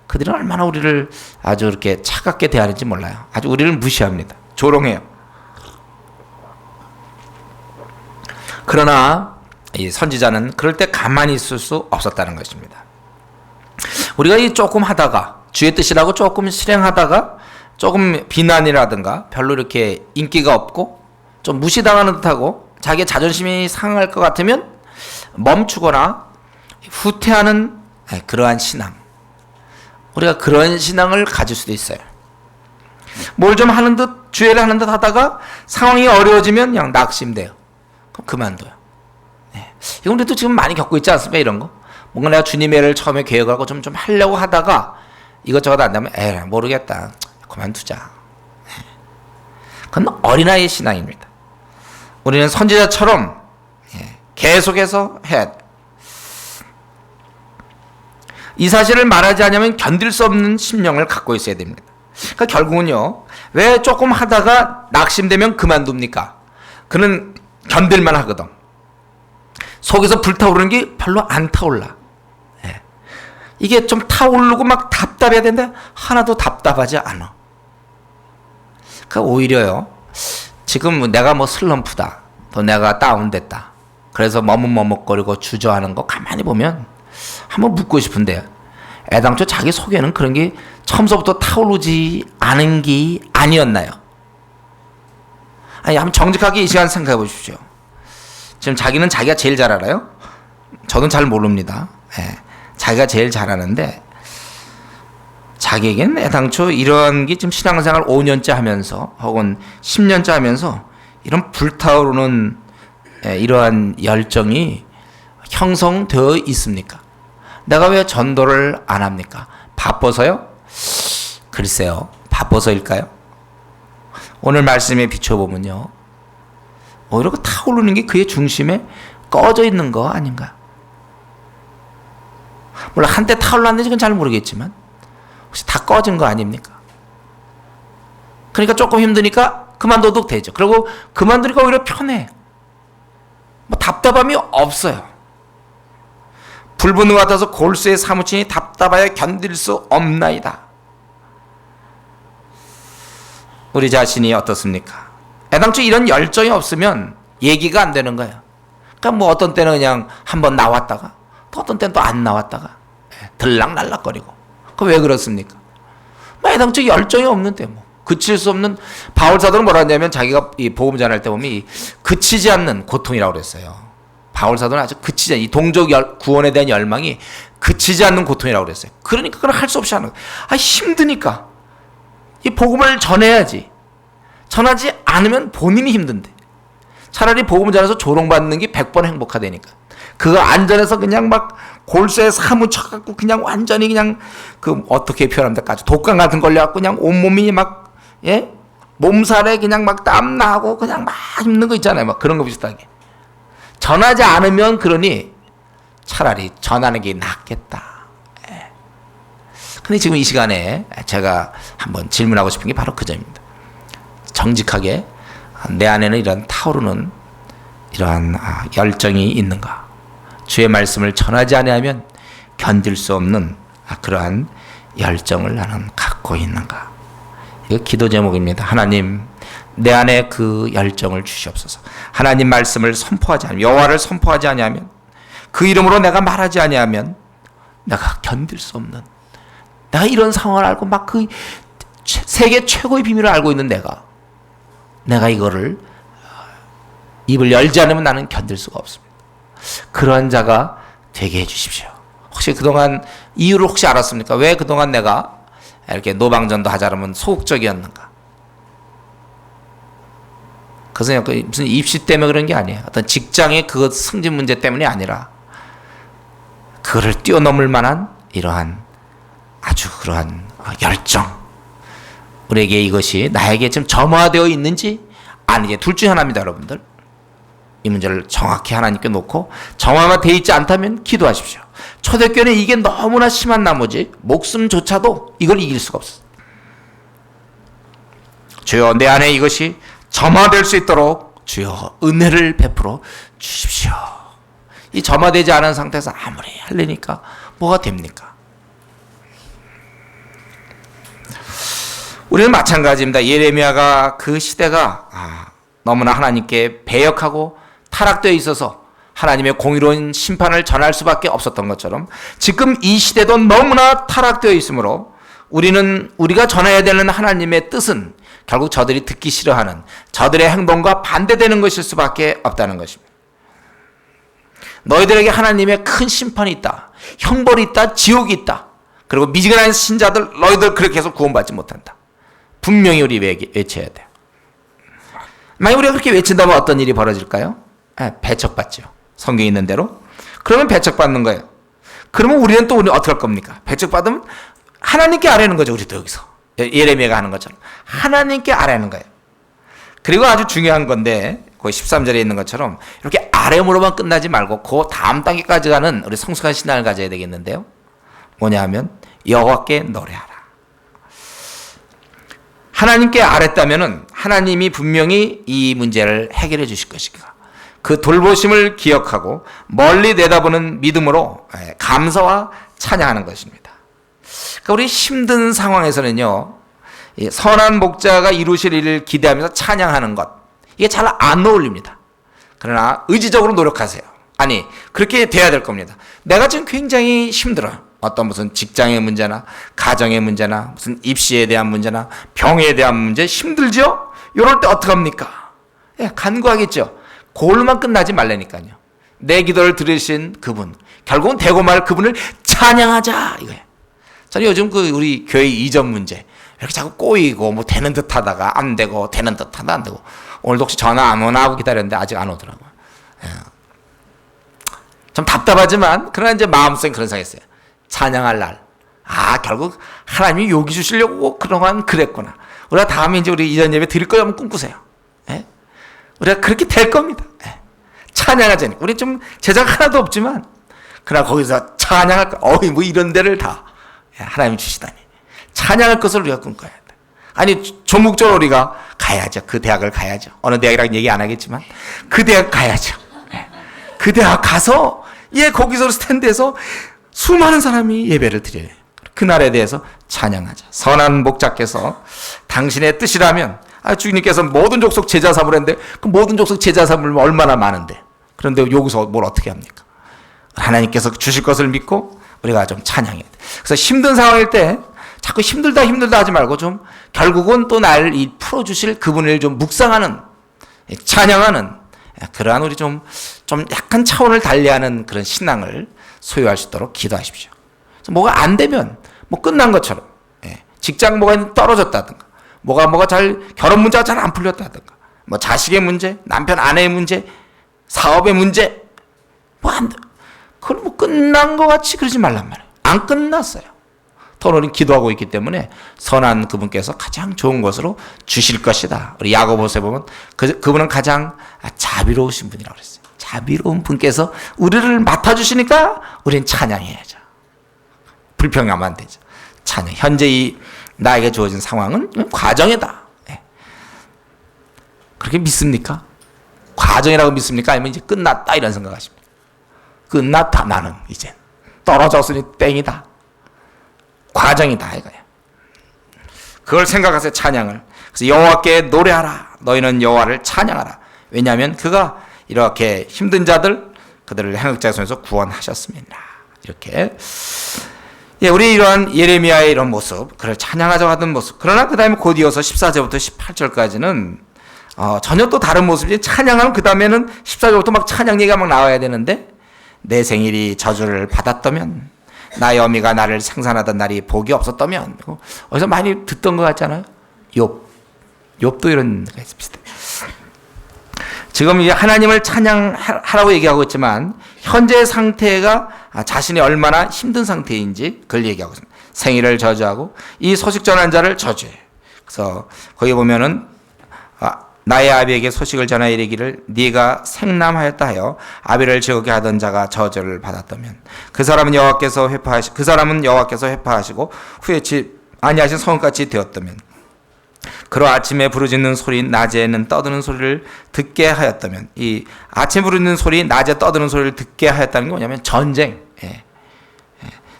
그들은 얼마나 우리를 아주 이렇게 차갑게 대하는지 몰라요. 아주 우리를 무시합니다. 조롱해요. 그러나 이 선지자는 그럴 때 가만히 있을 수 없었다는 것입니다. 우리가 이 조금 하다가, 주의 뜻이라고 조금 실행하다가 조금 비난이라든가 별로 이렇게 인기가 없고 좀 무시당하는 듯하고 자기의 자존심이 상할 것 같으면 멈추거나 후퇴하는 그러한 신앙, 우리가 그런 신앙을 가질 수도 있어요. 뭘 좀 하는 듯, 주의를 하는 듯 하다가 상황이 어려워지면 그냥 낙심돼요. 그럼 그만둬요. 이건 우리도 지금 많이 겪고 있지 않습니까? 이런 거. 뭔가 내가 주님의 일을 처음에 계획하고 좀 하려고 하다가 이것저것 안 되면 에이 모르겠다, 그만두자. 그건 어린아이의 신앙입니다. 우리는 선지자처럼 계속해서 해야 돼. 이 사실을 말하지 않으면 견딜 수 없는 심령을 갖고 있어야 됩니다. 그러니까 결국은요, 왜 조금 하다가 낙심되면 그만둡니까? 그는 견딜만 하거든. 속에서 불타오르는 게 별로 안 타올라. 이게 좀 타오르고 막 답답해야 되는데 하나도 답답하지 않아. 그러니까 오히려요, 지금 내가 뭐 슬럼프다, 또 내가 다운됐다, 그래서 머뭇머뭇거리고 주저하는 거 가만히 보면 한번 묻고 싶은데, 애당초 자기 속에는 그런 게 처음서부터 타오르지 않은 게 아니었나요? 아니, 한번 정직하게 이 시간 생각해 보십시오. 지금 자기는 자기가 제일 잘 알아요? 저는 잘 모릅니다. 자기가 제일 잘 아는데, 자기에게는 애당초 이런 게 지금 신앙생활 5년째 하면서 혹은 10년째 하면서 이런 불타오르는 이러한 열정이 형성되어 있습니까? 내가 왜 전도를 안 합니까? 바빠서요? 글쎄요, 바빠서일까요? 오늘 말씀에 비춰보면요, 오히려 그 타오르는 게 그의 중심에 꺼져 있는 거 아닌가? 물론 한때 타올랐는지 그건 잘 모르겠지만 혹시 다 꺼진 거 아닙니까? 그러니까 조금 힘드니까 그만둬도 되죠. 그리고 그만두니까 오히려 편해. 뭐 답답함이 없어요. 불 붙는 것 같아서 골수에 사무치니 답답하여 견딜 수 없나이다. 우리 자신이 어떻습니까? 애당초 이런 열정이 없으면 얘기가 안 되는 거예요. 그러니까 뭐 어떤 때는 그냥 한번 나왔다가 또 어떤 때는 또 안 나왔다가 들락날락거리고. 그 왜 그렇습니까? 뭐 애당초 열정이 없는데 뭐 그칠 수 없는, 바울 사도는 뭐라 했냐면 자기가 이 복음 전할 때 보면 이 그치지 않는 고통이라고 그랬어요. 바울 사도는 아주 그치지 않는, 이 동족 구원에 대한 열망이 그치지 않는 고통이라고 그랬어요. 그러니까 그걸 할 수 없이 하는 거예요. 힘드니까 이 복음을 전해야지. 전하지 않으면 본인이 힘든데. 차라리 복음을 전해서 조롱받는 게 100번 행복하다니까. 그거 안전해서 그냥 막 골수에 사무쳐갖고 그냥 완전히 그냥 그 어떻게 표현합니까? 독감 같은 걸려갖고 그냥 온몸이 막, 몸살에 그냥 막 땀나고 그냥 막 힘든 거 있잖아요. 막 그런 거 비슷하게. 전하지 않으면 그러니 차라리 전하는 게 낫겠다. 근데 지금 이 시간에 제가 한번 질문하고 싶은 게 바로 그 점입니다. 정직하게 내 안에는 이런 타오르는 이러한 열정이 있는가? 주의 말씀을 전하지 아니하면 견딜 수 없는 그러한 열정을 나는 갖고 있는가? 이거 기도 제목입니다. 하나님, 내 안에 그 열정을 주시옵소서. 하나님 말씀을 선포하지 않으면, 여호와를 선포하지 아니하면, 그 이름으로 내가 말하지 아니하면 내가 견딜 수 없는, 내가 이런 상황을 알고 막 그 세계 최고의 비밀을 알고 있는 내가 이거를 입을 열지 않으면 나는 견딜 수가 없습니다. 그러한 자가 되게 해주십시오. 혹시 그동안 이유를 혹시 알았습니까? 왜 그동안 내가 이렇게 노방전도 하자 그러면 소극적이었는가? 그것은 무슨 입시 때문에 그런 게 아니에요. 어떤 직장의 그 승진 문제 때문이 아니라 그거를 뛰어넘을 만한 이러한 아주 그러한 열정, 우리에게 이것이 나에게 지금 점화되어 있는지 아니, 이제 둘 중에 하나입니다, 여러분들. 이 문제를 정확히 하나님께 놓고 정화가 돼 있지 않다면 기도하십시오. 초대교회는 이게 너무나 심한 나머지 목숨조차도 이걸 이길 수가 없어요. 주여, 내 안에 이것이 점화될 수 있도록 주여 은혜를 베풀어 주십시오. 이 점화되지 않은 상태에서 아무리 하려니까 뭐가 됩니까? 우리는 마찬가지입니다. 예레미야가 그 시대가 너무나 하나님께 배역하고 타락되어 있어서 하나님의 공의로운 심판을 전할 수밖에 없었던 것처럼 지금 이 시대도 너무나 타락되어 있으므로 우리가 전해야 되는 하나님의 뜻은 결국 저들이 듣기 싫어하는 저들의 행동과 반대되는 것일 수밖에 없다는 것입니다. 너희들에게 하나님의 큰 심판이 있다. 형벌이 있다. 지옥이 있다. 그리고 미지근한 신자들 너희들 그렇게 해서 구원받지 못한다. 분명히 우리 외쳐야 돼요. 만약 우리가 그렇게 외친다면 어떤 일이 벌어질까요? 배척받죠. 성경에 있는 대로. 그러면 배척받는 거예요. 그러면 우리는 또 어떻게 할 겁니까? 배척받으면 하나님께 아뢰는 거죠. 우리도 여기서. 예레미야가 하는 것처럼. 하나님께 아뢰는 거예요. 그리고 아주 중요한 건데 거기 13절에 있는 것처럼 이렇게 아뢰므로만 끝나지 말고 그 다음 단계까지 가는 우리 성숙한 신앙을 가져야 되겠는데요. 뭐냐 하면 여호와께 노래하라. 하나님께 아뢰다면은 하나님이 분명히 이 문제를 해결해 주실 것인가. 그 돌보심을 기억하고 멀리 내다보는 믿음으로 감사와 찬양하는 것입니다. 그러니까 우리 힘든 상황에서는요, 선한 목자가 이루실 일을 기대하면서 찬양하는 것, 이게 잘 안 어울립니다. 그러나 의지적으로 노력하세요. 아니, 그렇게 돼야 될 겁니다. 내가 지금 굉장히 힘들어요. 어떤 무슨 직장의 문제나 가정의 문제나 무슨 입시에 대한 문제나 병에 대한 문제 힘들죠? 이럴 때 어떡합니까? 간구하겠죠. 그걸로만 끝나지 말라니까요. 내 기도를 들으신 그분, 결국은 되고 말 그분을 찬양하자 이거예요. 저는 요즘 우리 교회 이전 문제 이렇게 자꾸 꼬이고 뭐 되는 듯 하다가 안 되고 되는 듯 하다 안 되고, 오늘도 혹시 전화 안 오나 하고 기다렸는데 아직 안 오더라고요. 좀 답답하지만 그러나 이제 마음속에 그런 생각이 있어요. 찬양할 날. 결국 하나님이 여기 주시려고 그동안 그랬구나. 우리가 다음에 이제 우리 이전 예배 드릴 거면 꿈꾸세요. 우리가 그렇게 될 겁니다. 찬양하자니. 우리 좀 제작 하나도 없지만 그러나 거기서 찬양할 것, 뭐 이런 데를 다 하나님이 주시다니. 찬양할 것을 우리가 꿈꿔야 돼. 아니, 조목적으로 우리가 가야죠. 그 대학을 가야죠. 어느 대학이라고 얘기 안 하겠지만 그 대학 가야죠. 그 대학 가서 거기서 스탠드에서 수많은 사람이 예배를 드려요. 그날에 대해서 찬양하자. 선한 목자께서 당신의 뜻이라면, 주님께서 모든 족속 제자 삼으랬는데 그 모든 족속 제자 삼으면 얼마나 많은데, 그런데 여기서 뭘 어떻게 합니까? 하나님께서 주실 것을 믿고 우리가 좀 찬양해야 돼. 그래서 힘든 상황일 때 자꾸 힘들다 하지 말고 좀 결국은 또 날 풀어주실 그분을 좀 묵상하는, 찬양하는 그러한 우리 좀 약간 차원을 달리하는 그런 신앙을 소유할 수 있도록 기도하십시오. 뭐가 안 되면 뭐 끝난 것처럼, 직장 뭐가 떨어졌다든가, 뭐가 결혼 문제가 잘 안 풀렸다든가, 뭐 자식의 문제, 남편 아내의 문제, 사업의 문제, 그걸 뭐 끝난 것 같이 그러지 말란 말이에요. 안 끝났어요. 더러는 기도하고 있기 때문에 선한 그분께서 가장 좋은 것으로 주실 것이다. 우리 야고보서에 보면 그분은 가장 자비로우신 분이라고 그랬어요. 자비로운 분께서 우리를 맡아주시니까 우리는 찬양해야죠. 불평하면 안 되죠. 찬양. 현재 나에게 주어진 상황은 과정이다. 그렇게 믿습니까? 과정이라고 믿습니까? 아니면 이제 끝났다 이런 생각하십니까? 끝났다. 나는 이제 떨어졌으니 땡이다. 과정이다 이거야. 그걸 생각하세요. 찬양을. 그래서 여호와께 노래하라. 너희는 여호와를 찬양하라. 왜냐하면 그가 이렇게 힘든 자들, 그들을 행악자의 손에서 구원하셨습니다. 이렇게 우리 이러한 예레미야의 이런 모습, 그를 찬양하자고 하던 모습. 그러나 그 다음에 곧 이어서 14절부터 18절까지는 전혀 또 다른 모습이지. 찬양하면 그 다음에는 14절부터 막 찬양 얘기가 막 나와야 되는데, 내 생일이 저주를 받았다면, 나의 어미가 나를 생산하던 날이 복이 없었다면. 어디서 많이 듣던 것 같잖아요. 욥도 이런 게 비슷해요. 지금 하나님을 찬양하라고 얘기하고 있지만 현재 상태가 자신이 얼마나 힘든 상태인지 그걸 얘기하고 있습니다. 생일을 저주하고 이 소식 전한 자를 저주해요. 그래서 거기 보면은 나의 아비에게 소식을 전하여 이르기를 네가 생남하였다 하여 아비를 즐겁게 하던 자가 저주를 받았다면 그 사람은 여호와께서 회파하시고 후회치 아니하신 성같이 되었다면 그로 아침에 부르짖는 소리 낮에는 떠드는 소리를 듣게 하였다면 이 아침에 부르짖는 소리 낮에 떠드는 소리를 듣게 하였다는 게 뭐냐면 전쟁,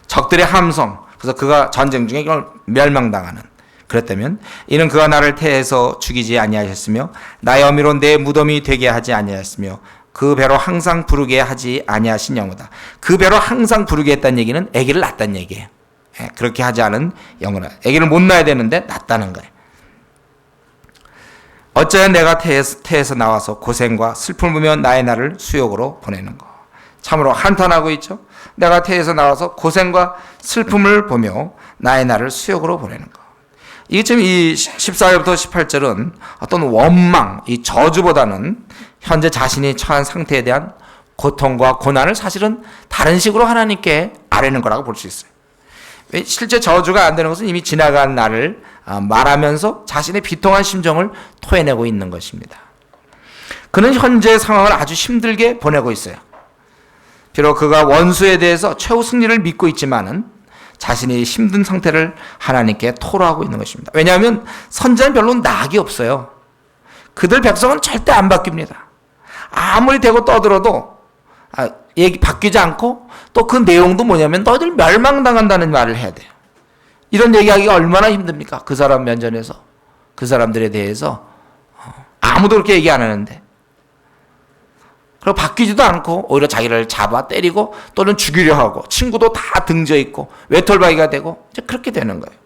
적들의 함성. 그래서 그가 전쟁 중에 이걸 멸망당하는. 그랬다면 이는 그가 나를 태해서 죽이지 아니하셨으며 나의 어미로 내 무덤이 되게 하지 아니하였으며 그 배로 항상 부르게 하지 아니하신 영우다. 그 배로 항상 부르게 했다는 얘기는 아기를 낳았다는 얘기예요. 그렇게 하지 않은 영우다. 아기를 못 낳아야 되는데 낳았다는 거예요. 어쩌야 내가 태에서 나와서 고생과 슬픔을 보며 나의 날을 수욕으로 보내는 거. 참으로 한탄하고 있죠. 내가 태에서 나와서 고생과 슬픔을 보며 나의 날을 수욕으로 보내는 거. 이게 지금 이 14절부터 18절은 어떤 원망, 이 저주보다는 현재 자신이 처한 상태에 대한 고통과 고난을 사실은 다른 식으로 하나님께 아뢰는 거라고 볼 수 있어요. 실제 저주가 안 되는 것은 이미 지나간 날을 말하면서 자신의 비통한 심정을 토해내고 있는 것입니다. 그는 현재 상황을 아주 힘들게 보내고 있어요. 비록 그가 원수에 대해서 최후 승리를 믿고 있지만은 자신이 힘든 상태를 하나님께 토로하고 있는 것입니다. 왜냐하면 선지자는 별로 낙이 없어요. 그들 백성은 절대 안 바뀝니다. 아무리 대고 떠들어도 얘기 바뀌지 않고 또 그 내용도 뭐냐면 너희들 멸망당한다는 말을 해야 돼요. 이런 얘기하기가 얼마나 힘듭니까? 그 사람 면전에서 그 사람들에 대해서 아무도 그렇게 얘기 안 하는데 그리고 바뀌지도 않고 오히려 자기를 잡아 때리고 또는 죽이려 하고 친구도 다 등져 있고 외톨바이가 되고 이제 그렇게 되는 거예요.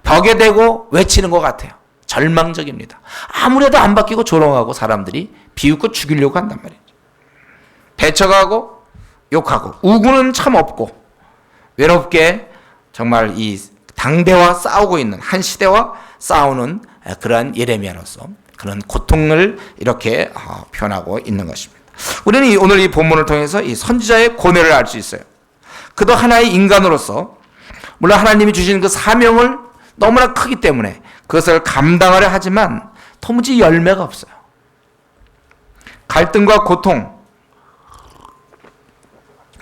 벽에 대고 외치는 것 같아요. 절망적입니다. 아무래도 안 바뀌고 조롱하고 사람들이 비웃고 죽이려고 한단 말이에요. 배척하고 욕하고 우구는 참 없고 외롭게 정말 이 당대와 싸우고 있는 한 시대와 싸우는 그러한 예레미야로서 그런 고통을 이렇게 표현하고 있는 것입니다. 우리는 오늘 이 본문을 통해서 이 선지자의 고뇌를 알 수 있어요. 그도 하나의 인간으로서 물론 하나님이 주신 그 사명을 너무나 크기 때문에 그것을 감당하려 하지만 도무지 열매가 없어요. 갈등과 고통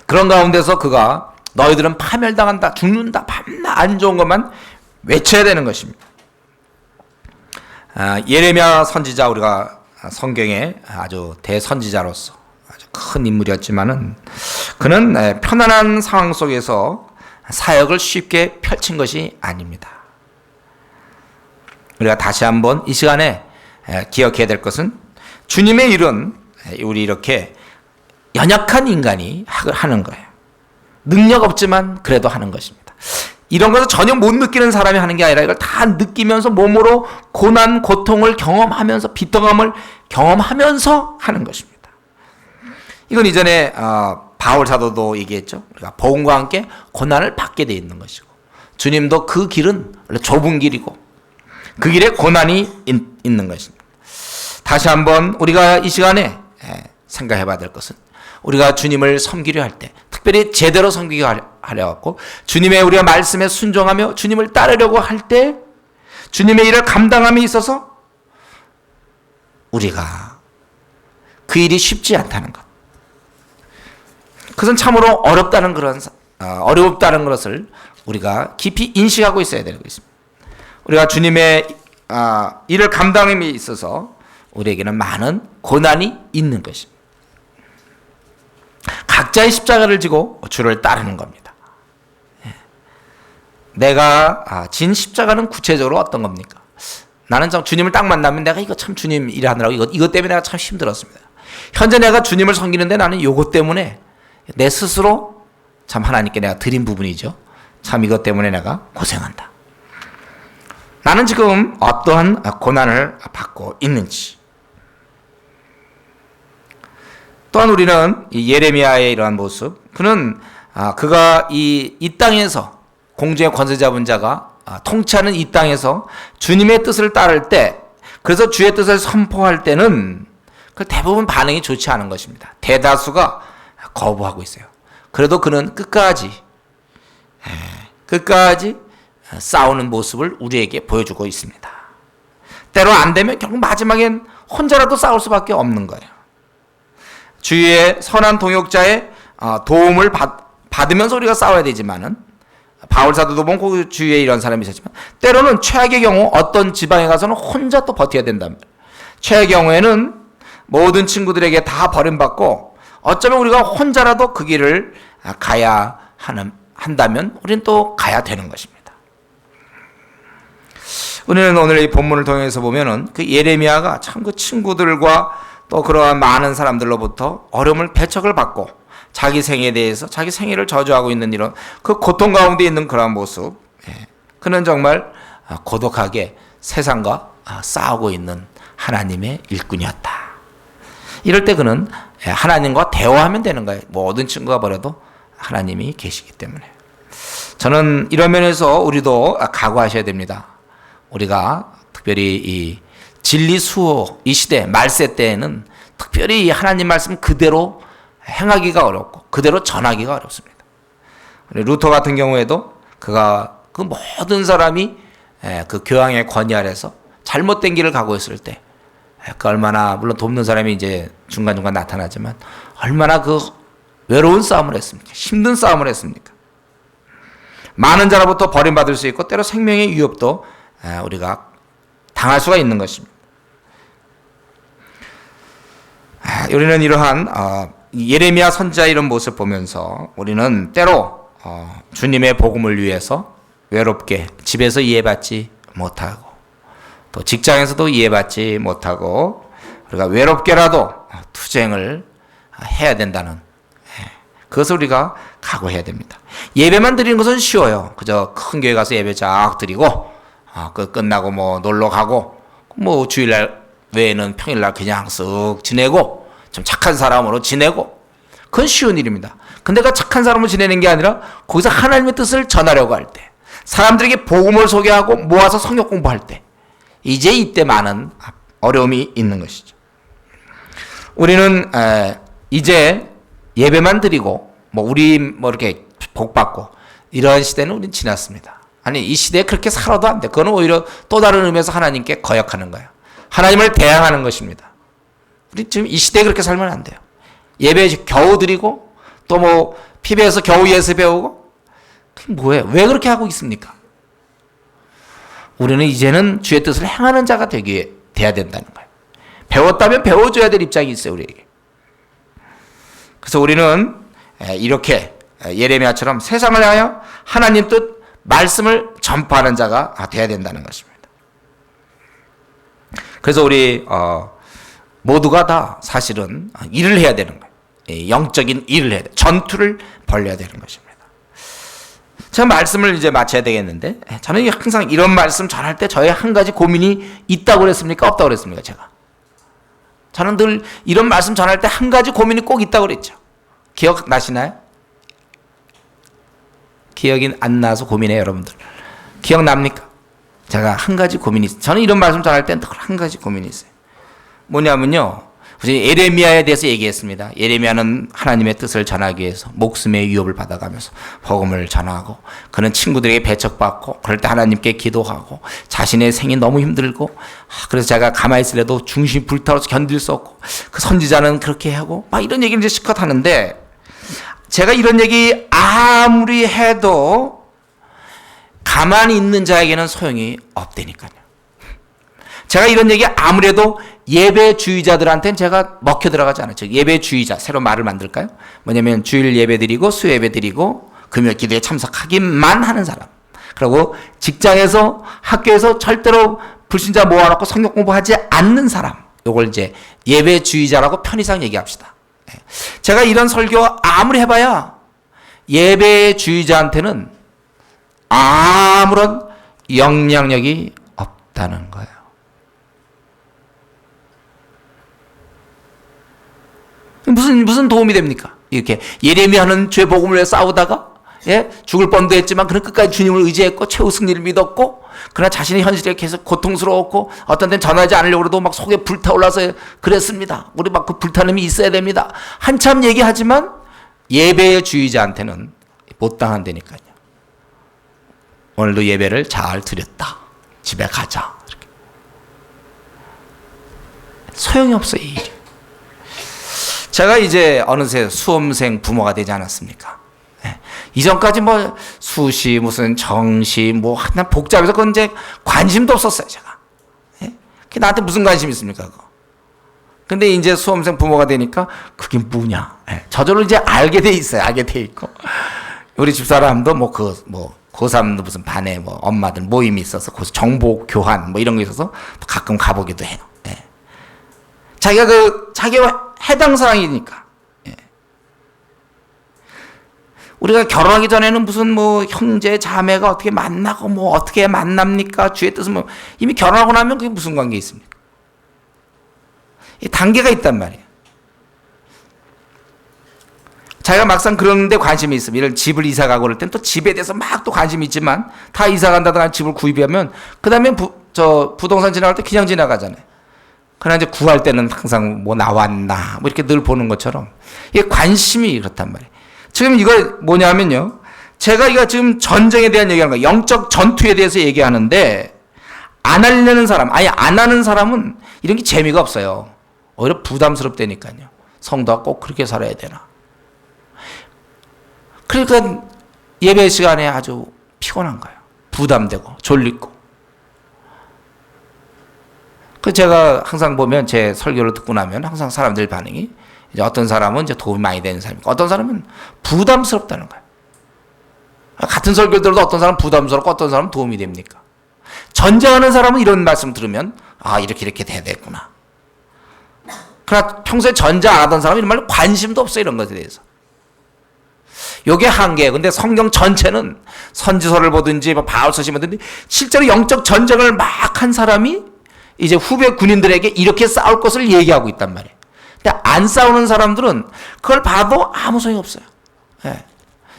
그런 가운데서 그가 너희들은 파멸당한다, 죽는다, 밤낮 안 좋은 것만 외쳐야 되는 것입니다. 예레미야 선지자 우리가 성경의 아주 대선지자로서 아주 큰 인물이었지만은 그는 편안한 상황 속에서 사역을 쉽게 펼친 것이 아닙니다. 우리가 다시 한번 이 시간에 기억해야 될 것은 주님의 일은 우리 이렇게 연약한 인간이 하는 거예요. 능력 없지만 그래도 하는 것입니다. 이런 것을 전혀 못 느끼는 사람이 하는 게 아니라 이걸 다 느끼면서 몸으로 고난, 고통을 경험하면서 비통함을 경험하면서 하는 것입니다. 이건 이전에 바울 사도도 얘기했죠. 우리가 복음과 함께 고난을 받게 돼 있는 것이고 주님도 그 길은 원래 좁은 길이고 그 길에 고난이 있는 것입니다. 다시 한번 우리가 이 시간에 생각해 봐야 될 것은 우리가 주님을 섬기려 할 때 특별히 제대로 섬기려 하려 갖고 주님의 우리가 말씀에 순종하며 주님을 따르려고 할 때 주님의 일을 감당함에 있어서 우리가 그 일이 쉽지 않다는 것. 그것은 참으로 어렵다는 어렵다는 것을 우리가 깊이 인식하고 있어야 되는 것입니다. 우리가 주님의 일을 감당함에 있어서 우리에게는 많은 고난이 있는 것입니다. 각자의 십자가를 지고 주를 따르는 겁니다. 내가 진 십자가는 구체적으로 어떤 겁니까? 나는 참 주님을 딱 만나면 내가 이거 참 주님 일하느라고 이것 때문에 내가 참 힘들었습니다. 현재 내가 주님을 섬기는데 나는 이것 때문에 내 스스로 참 하나님께 내가 드린 부분이죠. 참 이것 때문에 내가 고생한다. 나는 지금 어떠한 고난을 받고 있는지. 또한 우리는 이 예레미야의 이러한 모습, 그가 이 땅에서 공중의 권세 잡은 자가 통치하는 이 땅에서 주님의 뜻을 따를 때, 그래서 주의 뜻을 선포할 때는 그 대부분 반응이 좋지 않은 것입니다. 대다수가 거부하고 있어요. 그래도 그는 끝까지 싸우는 모습을 우리에게 보여주고 있습니다. 때로 안 되면 결국 마지막엔 혼자라도 싸울 수밖에 없는 거예요. 주위의 선한 동역자의 도움을 받으면서 우리가 싸워야 되지만은, 바울 사도도 보면 그 주위에 이런 사람이 있었지만 때로는 최악의 경우 어떤 지방에 가서는 혼자 또 버텨야 된다면, 최악의 경우에는 모든 친구들에게 다 버림받고 어쩌면 우리가 혼자라도 그 길을 가야 한다면 우리는 또 가야 되는 것입니다. 우리는 오늘 이 본문을 통해서 보면은 그 예레미야가 참 그 친구들과 또 그러한 많은 사람들로부터 어려움을 배척을 받고 자기 생에 대해서 자기 생애를 저주하고 있는 이런 그 고통 가운데 있는 그러한 모습, 그는 정말 고독하게 세상과 싸우고 있는 하나님의 일꾼이었다. 이럴 때 그는 하나님과 대화하면 되는 거예요. 모든 친구가 버려도 하나님이 계시기 때문에. 저는 이런 면에서 우리도 각오하셔야 됩니다. 우리가 특별히 이 진리 수호 이 시대 말세 때에는 특별히 하나님 말씀 그대로 행하기가 어렵고 그대로 전하기가 어렵습니다. 루터 같은 경우에도 그가 그 모든 사람이 그 교황의 권위 아래서 잘못된 길을 가고 있을 때, 그 얼마나, 물론 돕는 사람이 이제 중간중간 나타나지만 얼마나 그 외로운 싸움을 했습니까? 힘든 싸움을 했습니까? 많은 자로부터 버림받을 수 있고 때로 생명의 위협도 우리가 당할 수가 있는 것입니다. 우리는 이러한 예레미야 선지자 이런 모습을 보면서 우리는 때로 주님의 복음을 위해서 외롭게 집에서 이해받지 못하고 또 직장에서도 이해받지 못하고 우리가 외롭게라도 투쟁을 해야 된다는, 그것을 우리가 각오해야 됩니다. 예배만 드리는 것은 쉬워요. 그저 큰 교회 가서 예배 쫙 드리고 끝나고 뭐 놀러 가고 뭐 주일날 외에는 평일날 그냥 쓱 지내고 좀 착한 사람으로 지내고, 그건 쉬운 일입니다. 근데 그 착한 사람으로 지내는 게 아니라 거기서 하나님의 뜻을 전하려고 할 때, 사람들에게 복음을 소개하고 모아서 성경 공부할 때, 이제 이때 많은 어려움이 있는 것이죠. 우리는 이제 예배만 드리고 우리 이렇게 복 받고 이런 시대는 우리는 지났습니다. 아니, 이 시대에 그렇게 살아도 안 돼. 그건 오히려 또 다른 의미에서 하나님께 거역하는 거예요. 하나님을 대항하는 것입니다. 우리 지금 이 시대에 그렇게 살면 안 돼요. 예배 겨우 드리고 또 피배에서 겨우 예수 배우고, 그게 뭐예요? 왜 그렇게 하고 있습니까? 우리는 이제는 주의 뜻을 행하는 자가 돼야 된다는 거예요. 배웠다면 배워줘야 될 입장이 있어요, 우리에게. 그래서 우리는 이렇게 예레미야처럼 세상을 향하여 하나님 뜻 말씀을 전파하는 자가 돼야 된다는 것입니다. 그래서 우리 모두가 다 사실은 일을 해야 되는 거예요. 영적인 일을 해야 돼. 전투를 벌여야 되는 것입니다. 제가 말씀을 이제 마쳐야 되겠는데, 저는 항상 이런 말씀 전할 때 저의 한 가지 고민이 있다고 그랬습니까? 없다고 그랬습니까? 저는 늘 이런 말씀 전할 때 한 가지 고민이 꼭 있다고 그랬죠. 기억나시나요? 기억이 안 나서 고민해요, 여러분들. 기억납니까? 제가 한 가지 고민이 있어요. 저는 이런 말씀 전할 때 한 가지 고민이 있어요. 뭐냐면요, 예레미야에 대해서 얘기했습니다. 예레미야는 하나님의 뜻을 전하기 위해서 목숨의 위협을 받아가면서 복음을 전하고, 그는 친구들에게 배척받고, 그럴 때 하나님께 기도하고, 자신의 생이 너무 힘들고, 그래서 제가 가만히 있으려도 중심이 불타오르서 견딜 수 없고, 그 선지자는 그렇게 하고, 막 이런 얘기를 이제 실컷 하는데, 제가 이런 얘기 아무리 해도 가만히 있는 자에게는 소용이 없다니까요. 제가 이런 얘기 아무리 해도 예배주의자들한테는 제가 먹혀 들어가지 않아요. 즉 예배주의자, 새로 말을 만들까요? 뭐냐면 주일 예배 드리고 수예배 드리고 금요 기도에 참석하기만 하는 사람, 그리고 직장에서 학교에서 절대로 불신자 모아놓고 성경 공부하지 않는 사람, 요걸 이제 예배주의자라고 편의상 얘기합시다. 제가 이런 설교 아무리 해봐야 예배주의자한테는 아무런 영향력이 없다는 거예요. 무슨 도움이 됩니까? 이렇게 예레미야는 죄 복음을 위해 싸우다가 죽을 뻔도 했지만 그는 끝까지 주님을 의지했고 최후 승리를 믿었고, 그러나 자신의 현실에 계속 고통스러웠고 어떤 때는 전하지 않으려고 해도 막 속에 불타올라서 그랬습니다. 우리 막 그 불타림이 있어야 됩니다. 한참 얘기하지만 예배의 주의자한테는 못 당한다니까요. 오늘도 예배를 잘 드렸다. 집에 가자. 이렇게. 소용이 없어요, 이 일이. 제가 이제 어느새 수험생 부모가 되지 않았습니까? 이전까지 뭐 수시, 무슨 정시, 뭐 하나 복잡해서 그건 이제 관심도 없었어요, 제가. 그게 나한테 무슨 관심이 있습니까, 그거. 근데 이제 수험생 부모가 되니까 그게 뭐냐. 저절로 이제 알게 돼 있어요, 알게 돼 있고. 우리 집사람도 고3도 무슨 반에 뭐 엄마들 모임이 있어서 거기서 정보 교환 뭐 이런 거 있어서 가끔 가보기도 해요. 자기가 해당 사항이니까. 우리가 결혼하기 전에는 무슨 뭐 형제 자매가 어떻게 만나고 뭐 어떻게 만납니까? 주의 뜻은 뭐 이미 결혼하고 나면 그게 무슨 관계 있습니까? 단계가 있단 말이에요. 자기가 막상 그런 데 관심이 있으면 이런 집을 이사 가고 그럴 땐 또 집에 대해서 막 또 관심이 있지만 다 이사 간다든가 집을 구입하면 그 다음에 부동산 지나갈 때 그냥 지나가잖아요. 그러나 이제 구할 때는 항상 뭐 나왔나 뭐 이렇게 늘 보는 것처럼 이게 관심이 그렇단 말이에요. 지금 이거 뭐냐면요. 제가 이거 지금 전쟁에 대한 얘기하는 거예요. 영적 전투에 대해서 얘기하는데 안 하려는 사람, 아니 안 하는 사람은 이런 게 재미가 없어요. 오히려 부담스럽다니까요. 성도가 꼭 그렇게 살아야 되나. 그러니까 예배 시간에 아주 피곤한 거예요. 부담되고 졸리고. 그 제가 항상 보면 제 설교를 듣고 나면 항상 사람들 반응이 이제 어떤 사람은 이제 도움이 많이 되는 사람이고 어떤 사람은 부담스럽다는 거예요. 같은 설교 들어도 어떤 사람은 부담스럽고 어떤 사람은 도움이 됩니까? 전쟁하는 사람은 이런 말씀 들으면 아 이렇게 돼야 되겠구나. 그러나 평소에 전쟁 안 하던 사람은 이런 말로 관심도 없어요. 이런 것에 대해서. 요게 한계예요. 근데 성경 전체는 선지서를 보든지 바울서신 보든지 실제로 영적 전쟁을 막 한 사람이 이제 후배 군인들에게 이렇게 싸울 것을 얘기하고 있단 말이에요. 근데 안 싸우는 사람들은 그걸 봐도 아무 소용이 없어요.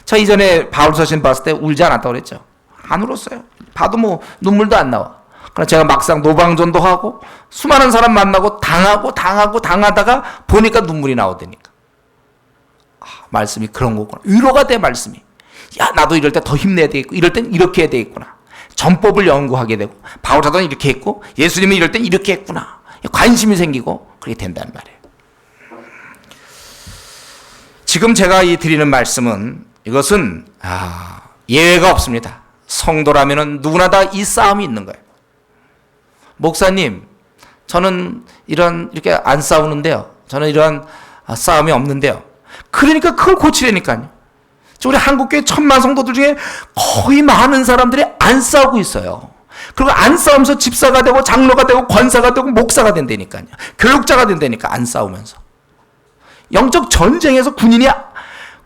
저 이전에 바울서신 봤을 때 울지 않았다고 그랬죠. 안 울었어요. 봐도 뭐 눈물도 안 나와. 그러나 제가 막상 노방전도 하고 수많은 사람 만나고 당하다가 보니까 눈물이 나오다니까. 말씀이 그런 거구나. 위로가 돼, 말씀이. 야, 나도 이럴 때 더 힘내야 되겠고, 이럴 땐 이렇게 해야 되겠구나. 전법을 연구하게 되고, 바울사도는 이렇게 했고, 예수님이 이럴 땐 이렇게 했구나. 관심이 생기고, 그렇게 된다는 말이에요. 지금 제가 드리는 말씀은, 이것은, 예외가 없습니다. 성도라면은 누구나 다 이 싸움이 있는 거예요. 목사님, 저는 이렇게 안 싸우는데요. 저는 이런 싸움이 없는데요. 그러니까 그걸 고치려니까요. 우리 한국교회 1000만 성도들 중에 거의 많은 사람들이 안 싸우고 있어요. 그리고 안 싸우면서 집사가 되고 장로가 되고 권사가 되고 목사가 된다니까요. 교육자가 된다니까 안 싸우면서. 영적 전쟁에서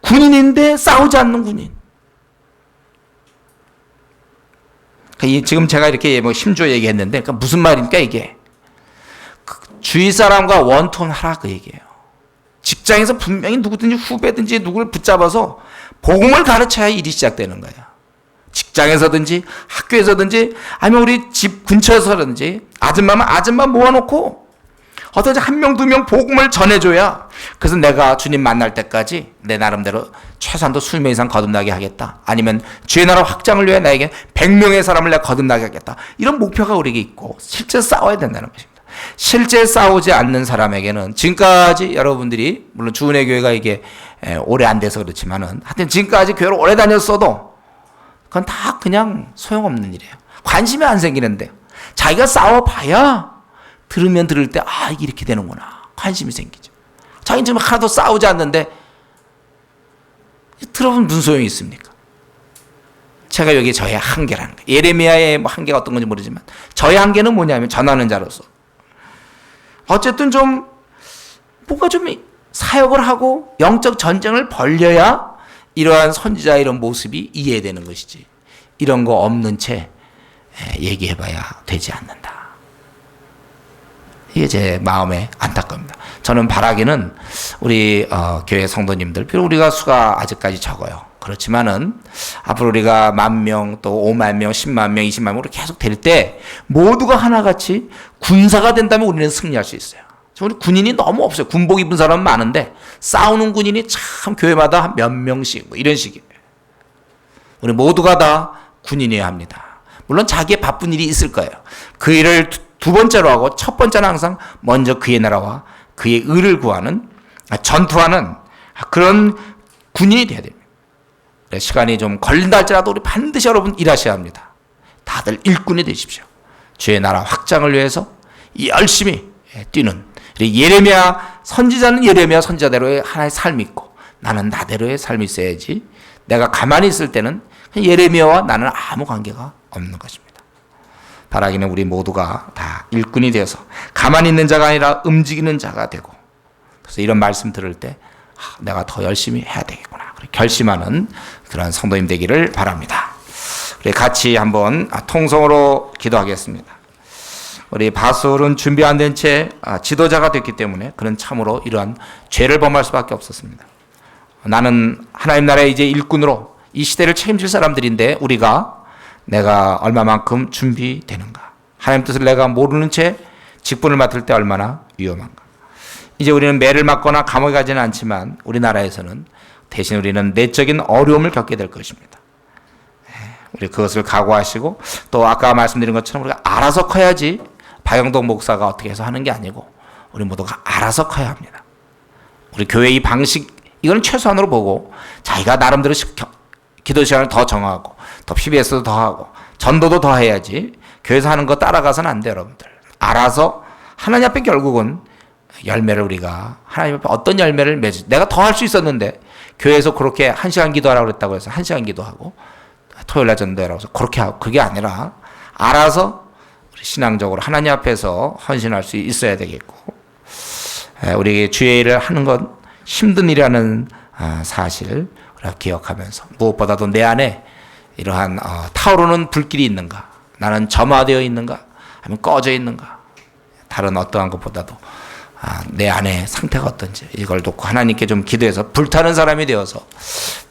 군인인데 싸우지 않는 군인. 지금 제가 이렇게 힘주어 얘기했는데 그러니까 무슨 말입니까 이게. 주위 사람과 원통하라 그 얘기예요. 직장에서 분명히 누구든지 후배든지 누구를 붙잡아서 복음을 가르쳐야 일이 시작되는 거예요. 직장에서든지 학교에서든지 아니면 우리 집 근처에서든지 아줌마면 아줌마 모아놓고 어떻게 한 명, 두 명 복음을 전해줘야 그래서 내가 주님 만날 때까지 내 나름대로 최소한도 20명 이상 거듭나게 하겠다. 아니면 주의 나라 확장을 위해 나에게 100명의 사람을 내가 거듭나게 하겠다. 이런 목표가 우리에게 있고 실제 싸워야 된다는 것입니다. 실제 싸우지 않는 사람에게는 지금까지 여러분들이 물론 주은혜 교회가 이게 오래 안 돼서 그렇지만은 하여튼 지금까지 교회를 오래 다녔어도 그건 다 그냥 소용없는 일이에요. 관심이 안 생기는데요. 자기가 싸워봐야 들으면 들을 때 이게 이렇게 되는구나. 관심이 생기죠. 자기는 지금 하나도 싸우지 않는데 들어보면 무슨 소용이 있습니까? 제가 여기 저의 한계라는 거예요. 예레미야의 한계가 어떤 건지 모르지만 저의 한계는 뭐냐면 전하는 자로서 어쨌든 뭔가 좀 사역을 하고 영적 전쟁을 벌려야 이러한 선지자의 이런 모습이 이해되는 것이지. 이런 거 없는 채 얘기해봐야 되지 않는다. 이게 제 마음의 안타까움입니다. 저는 바라기는 우리 교회 성도님들, 비록 우리가 수가 아직까지 적어요. 그렇지만은 앞으로 우리가 10,000명 또 50,000명, 100,000명, 200,000명으로 계속 될 때 모두가 하나같이 군사가 된다면 우리는 승리할 수 있어요. 우리 군인이 너무 없어요. 군복 입은 사람은 많은데 싸우는 군인이 참 교회마다 몇 명씩 이런 식이에요. 우리 모두가 다 군인이어야 합니다. 물론 자기의 바쁜 일이 있을 거예요. 그 일을 두 번째로 하고 첫 번째는 항상 먼저 그의 나라와 그의 의를 구하는, 전투하는 그런 군인이 돼야 됩니다. 시간이 좀 걸린다 할지라도 우리 반드시 여러분 일하셔야 합니다. 다들 일꾼이 되십시오. 주의 나라 확장을 위해서 열심히 뛰는, 예레미야 선지자는 예레미야 선지자대로의 하나의 삶이 있고 나는 나대로의 삶이 있어야지, 내가 가만히 있을 때는 예레미야와 나는 아무 관계가 없는 것입니다. 바라기는 우리 모두가 다 일꾼이 되어서 가만히 있는 자가 아니라 움직이는 자가 되고, 그래서 이런 말씀 들을 때 내가 더 열심히 해야 되겠구나 결심하는 그런 성도님 되기를 바랍니다. 우리 같이 한번 통성으로 기도하겠습니다. 우리 바술은 준비 안 된 채 지도자가 됐기 때문에 그는 참으로 이러한 죄를 범할 수밖에 없었습니다. 나는 하나님 나라의 이제 일꾼으로 이 시대를 책임질 사람들인데 내가 얼마만큼 준비되는가? 하나님 뜻을 내가 모르는 채 직분을 맡을 때 얼마나 위험한가? 이제 우리는 매를 맞거나 감옥에 가지는 않지만 우리나라에서는 대신 우리는 내적인 어려움을 겪게 될 것입니다. 우리 그것을 각오하시고, 또 아까 말씀드린 것처럼 우리가 알아서 커야지, 박영동 목사가 어떻게 해서 하는 게 아니고 우리 모두가 알아서 커야 합니다. 우리 교회 이 방식, 이건 최소한으로 보고 자기가 나름대로 기도 시간을 더 정하고 더 PBS도 더 하고 전도도 더 해야지, 교회에서 하는 거 따라가서는 안 돼요. 여러분들 알아서 하나님 앞에 결국은 열매를, 우리가 하나님 앞에 어떤 열매를 맺을, 내가 더 할 수 있었는데 교회에서 그렇게 1시간 기도하라고 그랬다고 해서 1시간 기도하고 토요일날 전도하라고 해서 그렇게 하고, 그게 아니라 알아서 신앙적으로 하나님 앞에서 헌신할 수 있어야 되겠고, 우리에게 주의 일을 하는 건 힘든 일이라는 사실 우리가 기억하면서, 무엇보다도 내 안에 이러한 타오르는 불길이 있는가, 나는 점화되어 있는가 아니면 꺼져 있는가, 다른 어떠한 것보다도 내 안의 상태가 어떤지 이걸 놓고 하나님께 좀 기도해서 불타는 사람이 되어서,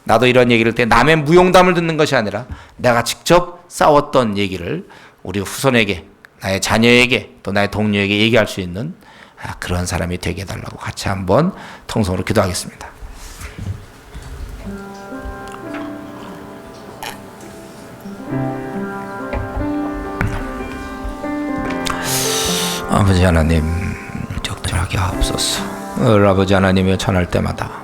나도 이런 얘기를 때 남의 무용담을 듣는 것이 아니라 내가 직접 싸웠던 얘기를 우리 후손에게, 나의 자녀에게, 또 나의 동료에게 얘기할 수 있는 그런 사람이 되게 해달라고 같이 한번 통성으로 기도하겠습니다. 아버지 하나님, 적절하게 하옵소서. 아버지 하나님을 전할 때마다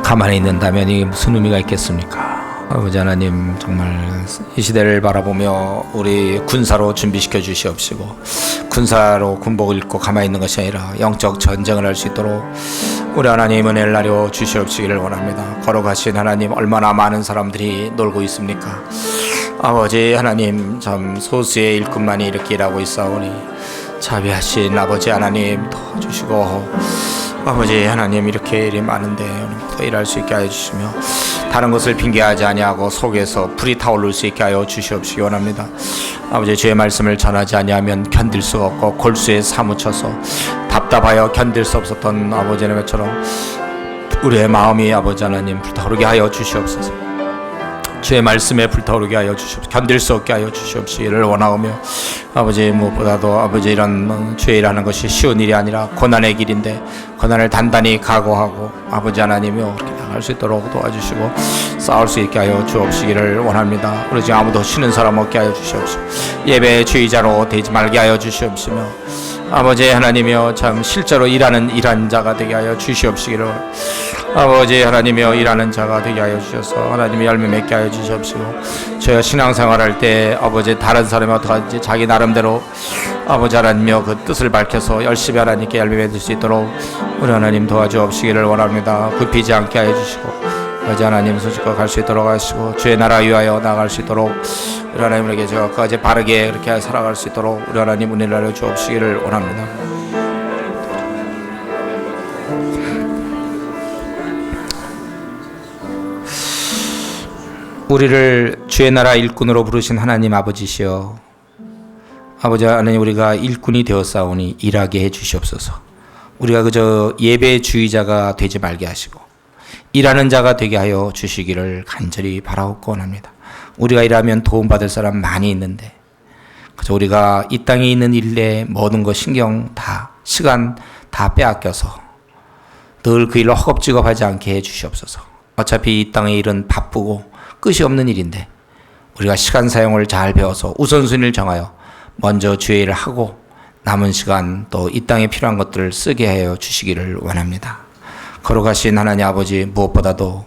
가만히 있는다면 이게 무슨 의미가 있겠습니까? 아버지 하나님, 정말 이 시대를 바라보며 우리 군사로 준비시켜 주시옵시고, 군사로 군복을 입고 가만히 있는 것이 아니라 영적 전쟁을 할 수 있도록 우리 하나님 은혜를 나려 주시옵시기를 원합니다. 걸어가신 하나님, 얼마나 많은 사람들이 놀고 있습니까? 아버지 하나님, 참 소수의 일꾼만이 이렇게 일하고 있사오니 자비하신 아버지 하나님 도와주시고, 아버지 하나님, 이렇게 일이 많은데 더 일할 수 있게 하여 주시며, 다른 것을 핑계하지 아니하고 속에서 불이 타오를 수 있게 하여 주시옵시기 원합니다. 아버지, 주의 말씀을 전하지 아니하면 견딜 수가 없고 골수에 사무쳐서 답답하여 견딜 수 없었던 아버지 하나님처럼 우리의 마음이 아버지 하나님 불타오르게 하여 주시옵소서. 주의 말씀에 불타오르게 하여 주시옵소서. 견딜 수 없게 하여 주시옵시기를 원하오며, 아버지, 무엇보다도 아버지, 이런 주의 일하는 것이 쉬운 일이 아니라 고난의 길인데 고난을 단단히 각오하고 아버지 하나님이여 그렇게 나갈 수 있도록 도와주시고 싸울 수 있게 하여 주옵시기를 원합니다. 우리 지금 아무도 쉬는 사람 없게 하여 주시옵시고, 예배의 주의자로 되지 말게 하여 주시옵시며, 아버지 하나님이여 참 실제로 일하는 자가 되게 하여 주시옵시기를, 아버지 하나님이여 일하는 자가 되게 하여 주셔서 하나님의 열매 맺게 하여 주시옵시고, 저희가 신앙생활할 때 아버지 다른 사람이 어떡하든지 자기 나름대로 아버지 하나님이여 그 뜻을 밝혀서 열심히 하나님께 열매 맺을 수 있도록 우리 하나님 도와주옵시기를 원합니다. 굽히지 않게 하여 주시고, 아버지 하나님 소식과 갈 수 있도록 하시고, 주의 나라 위하여 나아갈 수 있도록 우리 하나님에게 저까지 바르게 그렇게 살아갈 수 있도록 우리 하나님 은혜를 하여 주옵시기를 원합니다. 우리를 주의 나라 일꾼으로 부르신 하나님 아버지시여, 아버지 하나님, 우리가 일꾼이 되었사오니 일하게 해 주시옵소서. 우리가 그저 예배의 주의자가 되지 말게 하시고 일하는 자가 되게 하여 주시기를 간절히 바라옵고 원합니다. 우리가 일하면 도움받을 사람 많이 있는데 그저 우리가 이 땅에 있는 일에 모든 것 신경 다, 시간 다 빼앗겨서 늘 그 일로 허겁지겁하지 않게 해 주시옵소서. 어차피 이 땅의 일은 바쁘고 끝이 없는 일인데 우리가 시간 사용을 잘 배워서 우선순위를 정하여 먼저 주의 일을 하고 남은 시간 또 이 땅에 필요한 것들을 쓰게 하여 주시기를 원합니다. 거룩하신 하나님 아버지, 무엇보다도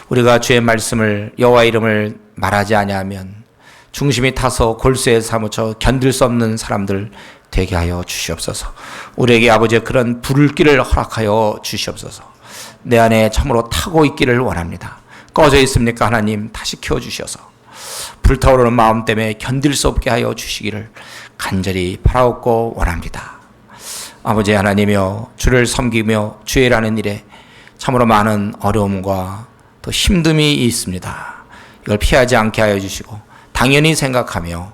우리가 주의 말씀을, 여호와 이름을 말하지 아니하면 중심이 타서 골수에 사무쳐 견딜 수 없는 사람들 되게 하여 주시옵소서. 우리에게 아버지의 그런 불길을 허락하여 주시옵소서. 내 안에 참으로 타고 있기를 원합니다. 꺼져 있습니까? 하나님 다시 켜주셔서 불타오르는 마음 때문에 견딜 수 없게 하여 주시기를 간절히 바라옵고 원합니다. 아버지 하나님이여, 주를 섬기며 주의 일하는 일에 참으로 많은 어려움과 또 힘듦이 있습니다. 이걸 피하지 않게 하여 주시고 당연히 생각하며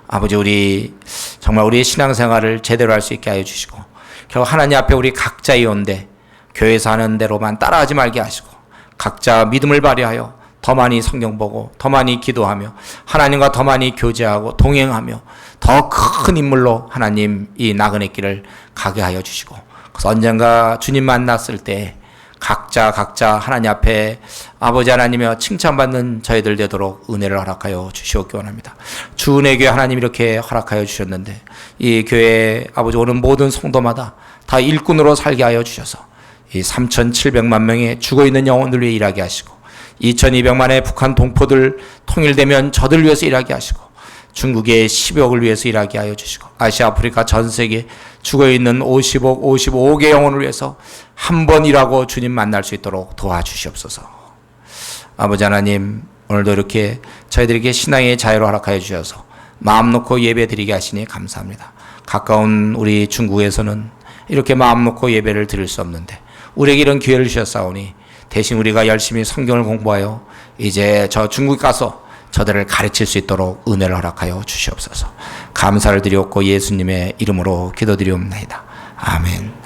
아버지 우리 정말 우리의 신앙생활을 제대로 할 수 있게 하여 주시고 결국 하나님 앞에 우리 각자이온데 교회에서 하는 대로만 따라하지 말게 하시고 각자 믿음을 발휘하여 더 많이 성경 보고 더 많이 기도하며 하나님과 더 많이 교제하고 동행하며 더 큰 인물로 하나님 이 나그네 길을 가게 하여 주시고 그래서 언젠가 주님 만났을 때 각자 하나님 앞에 아버지 하나님이여 칭찬받는 저희들 되도록 은혜를 허락하여 주시옵기 원합니다. 주은혜교회 하나님 이렇게 허락하여 주셨는데 이 교회에 아버지 오는 모든 성도마다 다 일꾼으로 살게 하여 주셔서 이 3,700만 명의 죽어있는 영혼들 위해 일하게 하시고 2,200만의 북한 동포들 통일되면 저들 위해서 일하게 하시고 중국의 10억을 위해서 일하게 하여 주시고 아시아 아프리카 전 세계 죽어있는 50억 55억의 영혼을 위해서 한 번 일하고 주님 만날 수 있도록 도와주시옵소서. 아버지 하나님 오늘도 이렇게 저희들에게 신앙의 자유를 허락하여 주셔서 마음 놓고 예배 드리게 하시니 감사합니다. 가까운 우리 중국에서는 이렇게 마음 놓고 예배를 드릴 수 없는데 우리에게 이런 기회를 주셨사오니 대신 우리가 열심히 성경을 공부하여 이제 저 중국 가서 저들을 가르칠 수 있도록 은혜를 허락하여 주시옵소서. 감사를 드리옵고 예수님의 이름으로 기도드리옵나이다. 아멘.